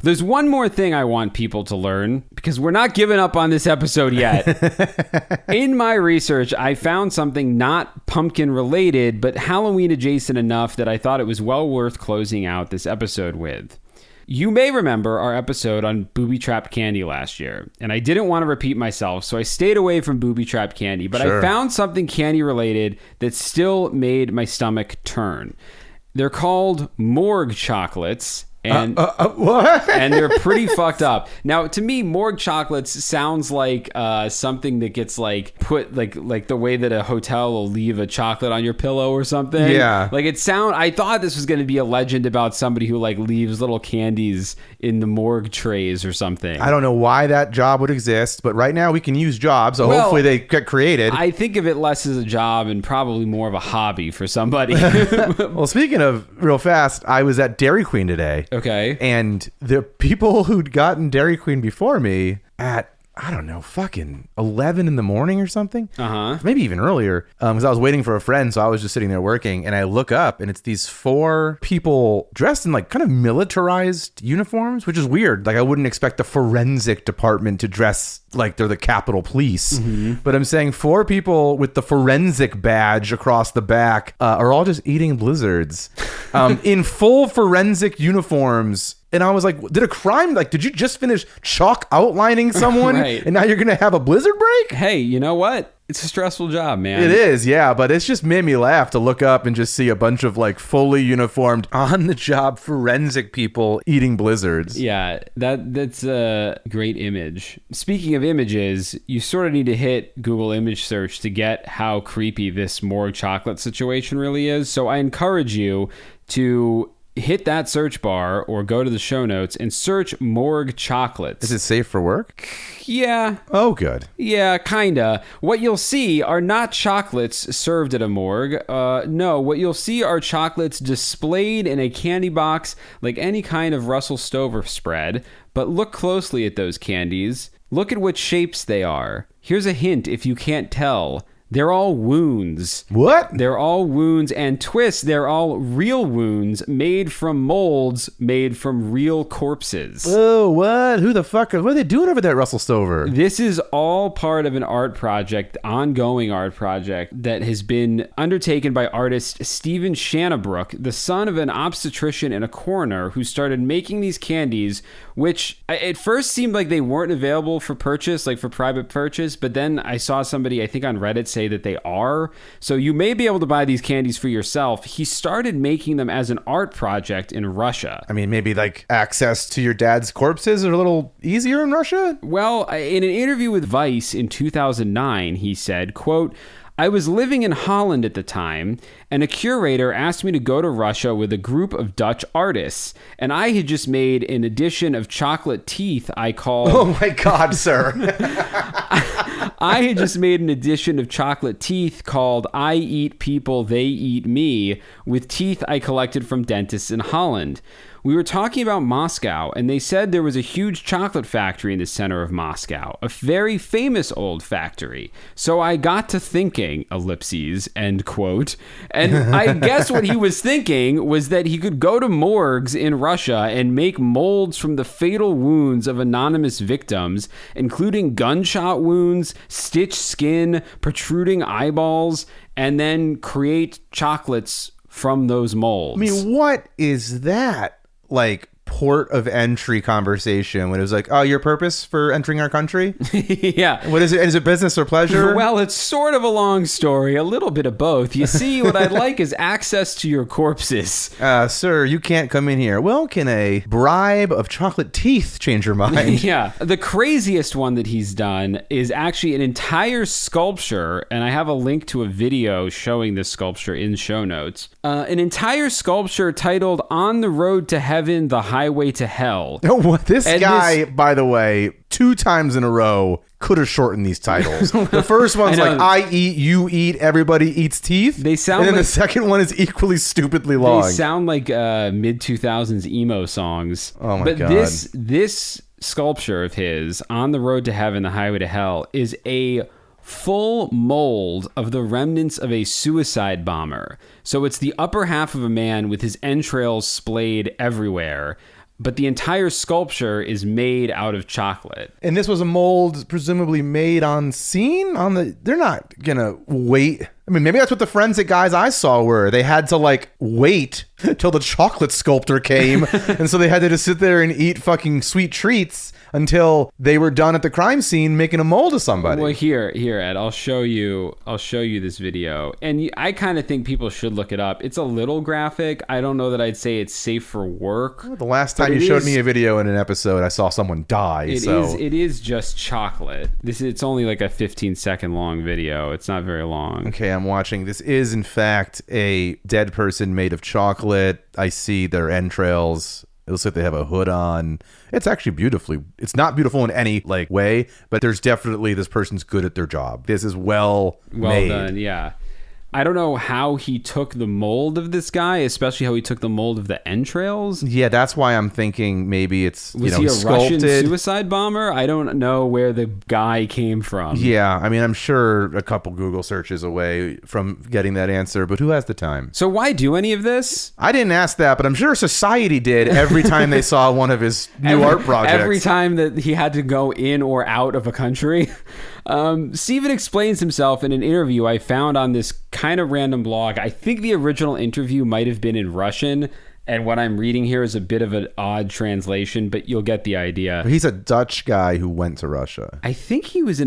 there's one more thing I want people to learn, because we're not giving up on this episode yet. In my research, I found something not pumpkin related, but Halloween adjacent enough that I thought it was well worth closing out this episode with. You may remember our episode on booby-trapped candy last year, and I didn't want to repeat myself, so I stayed away from booby-trapped candy, but Sure. I found something candy-related that still made my stomach turn. They're called Morgue Chocolates, and What? and they're pretty fucked up. Now, to me, Morgue Chocolates sounds like something that gets like put like the way that a hotel will leave a chocolate on your pillow or something. Yeah. Like I thought this was going to be a legend about somebody who like leaves little candies in the morgue trays or something. I don't know why that job would exist, but right now we can use jobs, so Well, hopefully they get created. I think of it less as a job and probably more of a hobby for somebody. Well, speaking of real fast, I was at Dairy Queen today. Okay. And the people who'd gotten Dairy Queen before me at, I don't know, fucking 11 in the morning or something. Uh-huh. Maybe even earlier. Because I was waiting for a friend, so I was just sitting there working. And I look up, and it's these 4 people dressed in like kind of militarized uniforms, which is weird. Like I wouldn't expect the forensic department to dress like they're the Capitol Police. Mm-hmm. But I'm saying 4 people with the forensic badge across the back are all just eating blizzards in full forensic uniforms. And I was like, did you just finish chalk outlining someone? Right. And now you're going to have a blizzard break? Hey, you know what? It's a stressful job, man. It is, yeah, but it's just made me laugh to look up and just see a bunch of like fully uniformed, on-the-job forensic people eating blizzards. Yeah, that's a great image. Speaking of images, you sort of need to hit Google image search to get how creepy this Morgue Chocolate situation really is. So I encourage you to hit that search bar or go to the show notes and search Morgue Chocolates. Is it safe for work? Yeah. Oh, good. Yeah, kinda. What you'll see are not chocolates served at a morgue. No, what you'll see are chocolates displayed in a candy box like any kind of Russell Stover spread. But look closely at those candies. Look at what shapes they are. Here's a hint if you can't tell. They're all wounds. What? They're all wounds, and twist, they're all real wounds made from molds made from real corpses. Oh, what? Who the fuck? What are they doing over there at Russell Stover? This is all part of an art project, ongoing art project, that has been undertaken by artist Stephen Shannabrook, the son of an obstetrician and a coroner, who started making these candies, which at first seemed like they weren't available for purchase, like for private purchase, but then I saw somebody, I think on Reddit, say that they are. So you may be able to buy these candies for yourself. He started making them as an art project in Russia. I mean, maybe like access to your dad's corpses are a little easier in Russia? Well, in an interview with Vice in 2009, he said, quote, "I was living in Holland at the time, and a curator asked me to go to Russia with a group of Dutch artists, and I had just made an edition of chocolate teeth I called..." Oh my God, sir. I had just made an edition of Chocolate Teeth called I Eat People, They Eat Me, with teeth I collected from dentists in Holland. We were talking about Moscow, and they said there was a huge chocolate factory in the center of Moscow, a very famous old factory. So I got to thinking, ellipses, end quote. And I guess what he was thinking was that he could go to morgues in Russia and make molds from the fatal wounds of anonymous victims, including gunshot wounds, stitched skin, protruding eyeballs, and then create chocolates from those molds. I mean, what is that? Like port of entry conversation when it was like, oh, your purpose for entering our country? Yeah. What is it? Is it business or pleasure? Well, it's sort of a long story, a little bit of both. You see, what I'd like is access to your corpses. Sir, you can't come in here. Well, can a bribe of chocolate teeth change your mind? Yeah. The craziest one that he's done is actually an entire sculpture, and I have a link to a video showing this sculpture in show notes. An entire sculpture titled On the Road to Heaven, the Highway to Hell. Oh, this guy, by the way, 2 times in a row could have shortened these titles. The first one's like, I eat, you eat, everybody eats teeth. They sound and then like, the second one is equally stupidly long. They sound like mid-2000s emo songs. Oh my God. God. This sculpture of his, On the Road to Heaven, the Highway to Hell, is a full mold of the remnants of a suicide bomber. So it's the upper half of a man with his entrails splayed everywhere, but the entire sculpture is made out of chocolate. And this was a mold presumably made on scene? They're not gonna wait. I mean, maybe that's what the forensic guys I saw were. They had to like wait till the chocolate sculptor came. And so they had to just sit there and eat fucking sweet treats until they were done at the crime scene making a mold of somebody. Well, here, Ed, I'll show you this video. And I kind of think people should look it up. It's a little graphic. I don't know that I'd say it's safe for work. The last time you showed me a video in an episode, I saw someone die. It is just chocolate. It's only like a 15-second long video. It's not very long. Okay, I'm watching. This is, in fact, a dead person made of chocolate. I see their entrails. It looks like they have a hood on. It's actually it's not beautiful in any like way, but there's definitely this person's good at their job. This is well made. Done, yeah. I don't know how he took the mold of this guy, especially how he took the mold of the entrails. Yeah, that's why I'm thinking maybe it's, Was he a sculpted. Russian suicide bomber? I don't know where the guy came from. Yeah, I mean, I'm sure a couple Google searches away from getting that answer, but who has the time? So why do any of this? I didn't ask that, but I'm sure society did every time they saw one of his new art projects. Every time that he had to go in or out of a country. Steven explains himself in an interview I found on this kind of random blog. I think the original interview might have been in Russian, and what I'm reading here is a bit of an odd translation, but you'll get the idea. He's a Dutch guy who went to Russia. I think he was he's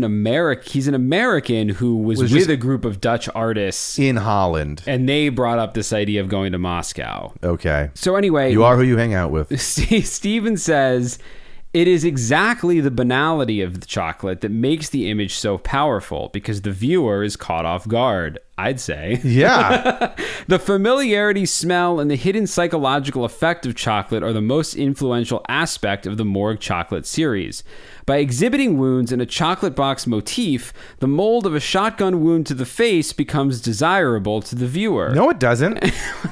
an American who was with a group of Dutch artists in Holland, and they brought up this idea of going to Moscow. Okay. So anyway, you are who you hang out with. Steven says, it is exactly the banality of the chocolate that makes the image so powerful, because the viewer is caught off guard, I'd say. Yeah. The familiarity, smell, and the hidden psychological effect of chocolate are the most influential aspect of the Morgue Chocolate series. By exhibiting wounds in a chocolate box motif, the mold of a shotgun wound to the face becomes desirable to the viewer. No, it doesn't.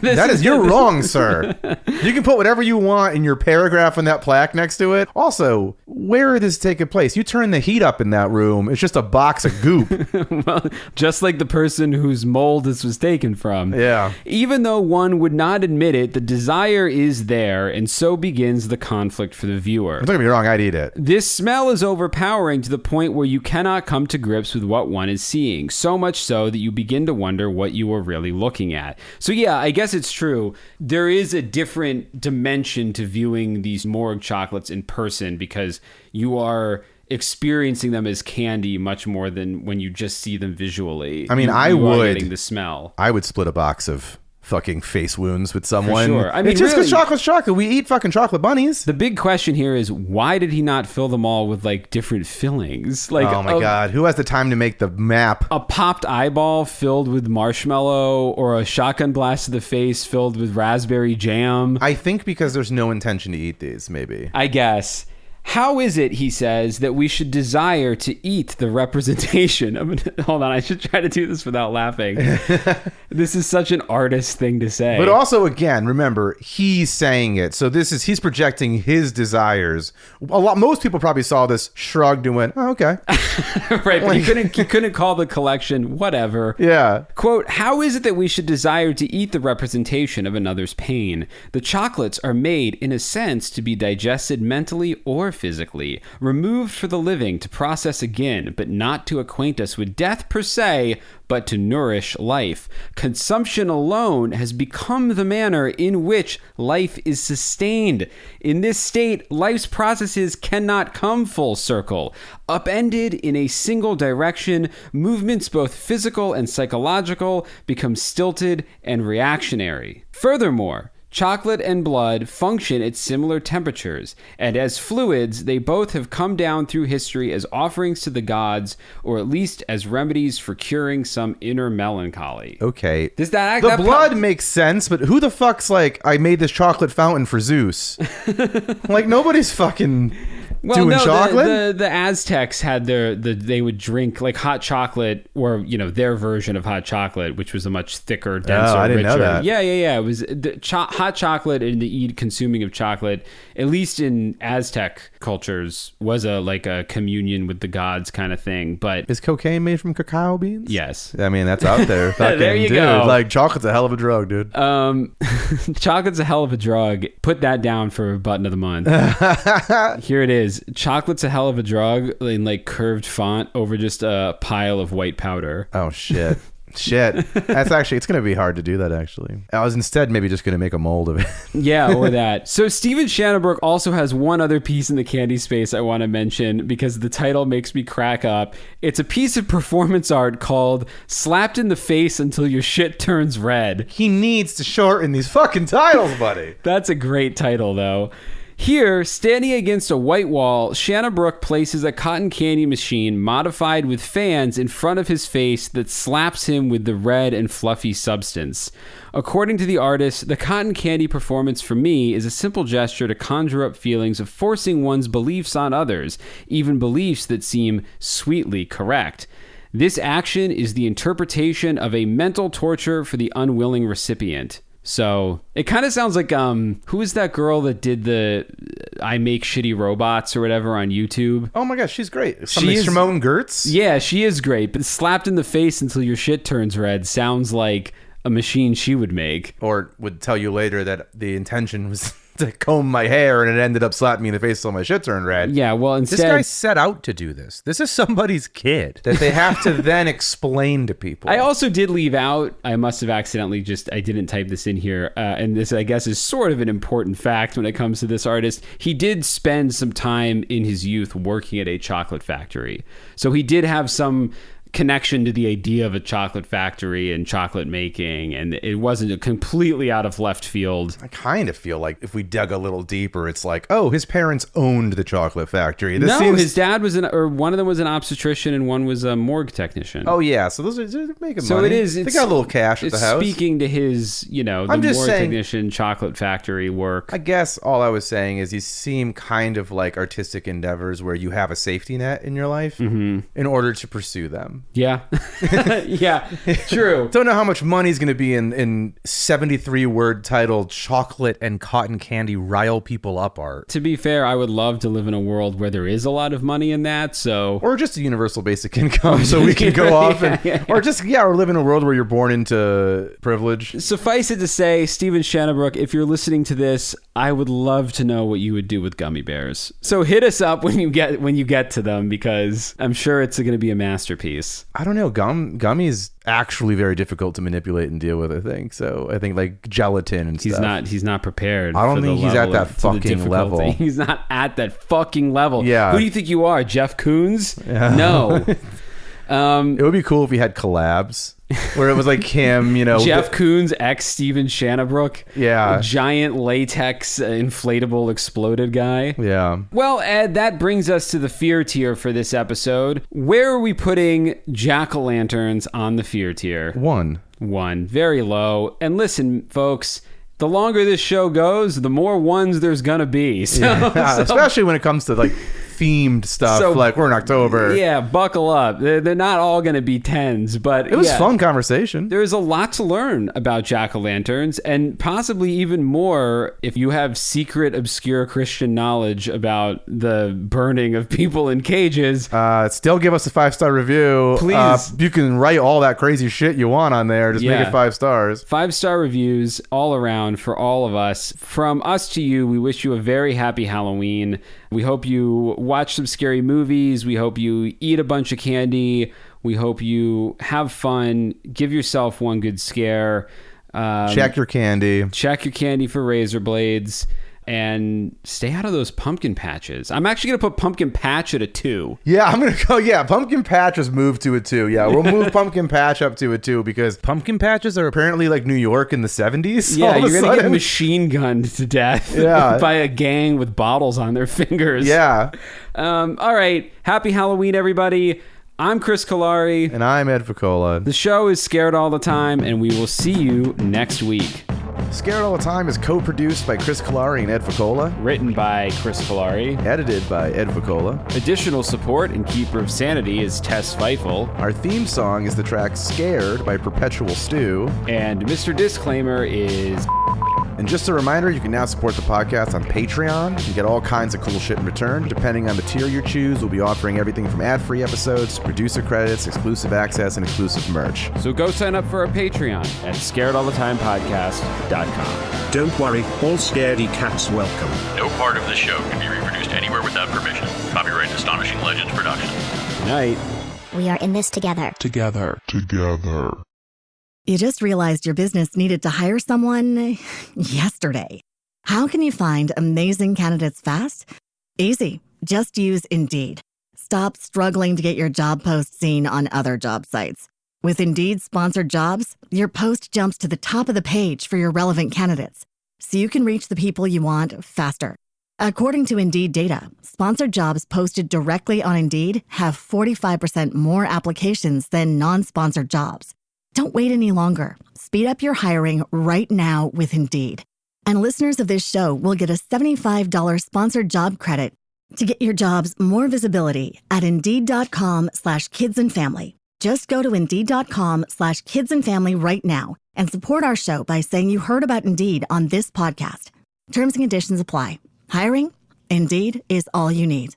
You're wrong, sir. You can put whatever you want in your paragraph on that plaque next to it. Also, where is this taking place? You turn the heat up in that room, it's just a box of goop. Well, just like the person whose mold this was taken from. Yeah. Even though one would not admit it, the desire is there, and so begins the conflict for the viewer. Don't get me wrong, I'd eat it. This smell is overpowering to the point where you cannot come to grips with what one is seeing, so much so that you begin to wonder what you are really looking at. So yeah, I guess it's true. There is a different dimension to viewing these Morgue chocolates in person, because you are experiencing them as candy much more than when you just see them visually. I mean, you are getting the smell. I would split a box of fucking face wounds with someone. For sure. I mean, it's just because really, chocolate's chocolate. We eat fucking chocolate bunnies. The big question here is, why did he not fill them all with like different fillings? Like, oh my God, who has the time to make the map? A popped eyeball filled with marshmallow, or a shotgun blast to the face filled with raspberry jam? I think because there's no intention to eat these, maybe. I guess. How is it, he says, that we should desire to eat the representation of... Hold on, I should try to do this without laughing. This is such an artist thing to say. But also, again, remember, he's saying it. So he's projecting his desires. Most people probably saw this, shrugged and went, oh, okay. Right, but he couldn't call the collection whatever. Yeah. Quote, how is it that we should desire to eat the representation of another's pain? The chocolates are made, in a sense, to be digested mentally or physically, removed for the living to process again, but not to acquaint us with death per se, but to nourish life. Consumption alone has become the manner in which life is sustained. In this state, life's processes cannot come full circle. Upended in a single direction, movements both physical and psychological become stilted and reactionary. Furthermore, chocolate and blood function at similar temperatures, and as fluids, they both have come down through history as offerings to the gods, or at least as remedies for curing some inner melancholy. Okay. Does that the blood makes sense, but who the fuck's like, I made this chocolate fountain for Zeus? Like, nobody's fucking... doing chocolate? The Aztecs had they would drink like hot chocolate, or their version of hot chocolate, which was a much thicker, denser, I didn't richer. know that. Yeah. It was hot chocolate, and the consuming of chocolate, at least in Aztec cultures, was a communion with the gods kind of thing. But is cocaine made from cacao beans? Yes. I mean, that's out there. Fucking, there you dude, go. Like, chocolate's a hell of a drug, dude. Chocolate's a hell of a drug. Put that down for button of the month. Here it is. Chocolate's a hell of a drug in like curved font over just a pile of white powder. Oh, shit. That's actually, it's going to be hard to do that, actually. I was instead maybe just going to make a mold of it. Yeah, or that. So Steven Shanabrook also has one other piece in the candy space I want to mention because the title makes me crack up. It's a piece of performance art called Slapped in the Face Until Your Shit Turns Red. He needs to shorten these fucking titles, buddy. That's a great title, though. Here, standing against a white wall, Shanabrook places a cotton candy machine modified with fans in front of his face that slaps him with the red and fluffy substance. According to the artist, the cotton candy performance for me is a simple gesture to conjure up feelings of forcing one's beliefs on others, even beliefs that seem sweetly correct. This action is the interpretation of a mental torture for the unwilling recipient. So it kind of sounds like, who is that girl that did the I Make Shitty Robots or whatever on YouTube? Oh my gosh, she's great. Simone Gertz? Yeah, she is great. But slapped in the face until your shit turns red sounds like a machine she would make. Or would tell you later that the intention was to comb my hair and it ended up slapping me in the face till my shit turned red. Yeah, well, instead... This guy set out to do this. This is somebody's kid that they have to then explain to people. I also did leave out, I must have accidentally I didn't type this in here, and this, I guess, is sort of an important fact when it comes to this artist. He did spend some time in his youth working at a chocolate factory. So he did have some connection to the idea of a chocolate factory and chocolate making, and it wasn't completely out of left field. I kind of feel like if we dug a little deeper, it's like, oh, his parents owned the chocolate factory. His dad was one of them was an obstetrician and one was a morgue technician. Oh yeah, so they're making so money. It is. They got a little cash at the house. Speaking to his, the morgue technician, chocolate factory work. I guess all I was saying is these seem kind of like artistic endeavors where you have a safety net in your life in order to pursue them. Yeah. Yeah, true. Don't know how much money's going to be in 73-word titled Chocolate and Cotton Candy Rile People Up art. To be fair, I would love to live in a world where there is a lot of money in that, so... Or just a universal basic income so we can go off and... Or just, or live in a world where you're born into privilege. Suffice it to say, Steven Shanabrook, if you're listening to this, I would love to know what you would do with gummy bears. So hit us up when you get to them, because I'm sure it's going to be a masterpiece. I don't know. Gummies actually very difficult to manipulate and deal with, I think. So I think like gelatin and stuff. He's not prepared. I don't think he's at that fucking level. He's not at that fucking level. Yeah. Who do you think you are, Jeff Koons? Yeah. No. It would be cool if we had collabs where it was like him, Jeff Koons x Steven Shanabrook. Yeah. A giant latex inflatable exploded guy. Yeah. Well, Ed, that brings us to the fear tier for this episode. Where are we putting jack-o'-lanterns on the fear tier? 1. Very low. And listen, folks, the longer this show goes, the more ones there's going to be. So, especially when it comes to like themed stuff, So- like we're in October. yeah, buckle up. They're not all going to be 10s, but It was yeah. fun conversation. There's a lot to learn about jack-o'-lanterns, and possibly even more if you have secret, obscure Christian knowledge about the burning of people in cages. Still give us a 5-star review. Please. You can write all that crazy shit you want on there. Just make Yeah. it 5 stars. 5-star reviews all around for all of us. From us to you, we wish you a very happy Halloween. We hope you watch some scary movies. We hope you eat a bunch of candy. We hope you have fun. Give yourself one good scare. Check your candy. Check your candy for razor blades. And stay out of those pumpkin patches. I'm actually going to put pumpkin patch at a 2. Yeah, I'm going to go. Yeah, pumpkin patch has moved to a 2. Yeah, we'll move pumpkin patch up to a 2 because pumpkin patches are apparently like New York in the 70s. Yeah, all of a you're going to get sudden. machine gunned to death Yeah. by a gang with bottles on their fingers. Yeah. All right. Happy Halloween, everybody. I'm Chris Cullari. And I'm Ed Voccola. The show is Scared All the Time, and we will see you next week. Scared All the Time is co-produced by Chris Cullari and Ed Voccola. Written by Chris Cullari. Edited by Ed Voccola. Additional support and Keeper of Sanity is Tess Feifel. Our theme song is the track Scared by Perpetual Stew. And Mr. Disclaimer is... And just a reminder, you can now support the podcast on Patreon and get all kinds of cool shit in return. Depending on the tier you choose, we'll be offering everything from ad-free episodes, producer credits, exclusive access, and exclusive merch. So go sign up for our Patreon at scaredallthetimepodcast.com. Don't worry, all scaredy cats welcome. No part of this show can be reproduced anywhere without permission. Copyright Astonishing Legends Productions. Good night. We are in this together. Together. You just realized your business needed to hire someone yesterday. How can you find amazing candidates fast? Easy. Just use Indeed. Stop struggling to get your job post seen on other job sites. With Indeed sponsored jobs, your post jumps to the top of the page for your relevant candidates, so you can reach the people you want faster. According to Indeed data, sponsored jobs posted directly on Indeed have 45% more applications than non-sponsored jobs. Don't wait any longer. Speed up your hiring right now with Indeed. And listeners of this show will get a $75 sponsored job credit to get your jobs more visibility at Indeed.com/kidsandfamily. Just go to Indeed.com/kidsandfamily right now and support our show by saying you heard about Indeed on this podcast. Terms and conditions apply. Hiring? Indeed is all you need.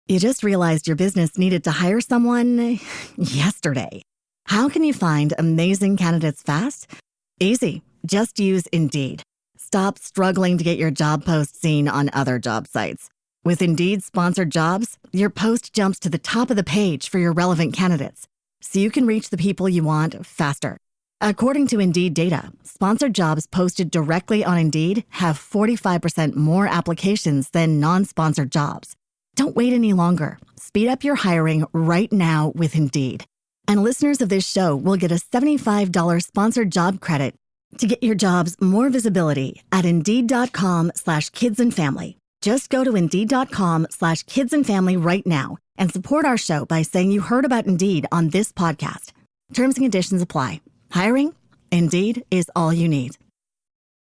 You just realized your business needed to hire someone yesterday. How can you find amazing candidates fast? Easy. Just use Indeed. Stop struggling to get your job post seen on other job sites. With Indeed sponsored jobs, your post jumps to the top of the page for your relevant candidates, so you can reach the people you want faster. According to Indeed data, sponsored jobs posted directly on Indeed have 45% more applications than non-sponsored jobs. Don't wait any longer. Speed up your hiring right now with Indeed. And listeners of this show will get a $75 sponsored job credit to get your jobs more visibility at Indeed.com/kidsandfamily. Just go to Indeed.com/kidsandfamily right now and support our show by saying you heard about Indeed on this podcast. Terms and conditions apply. Hiring? Indeed is all you need.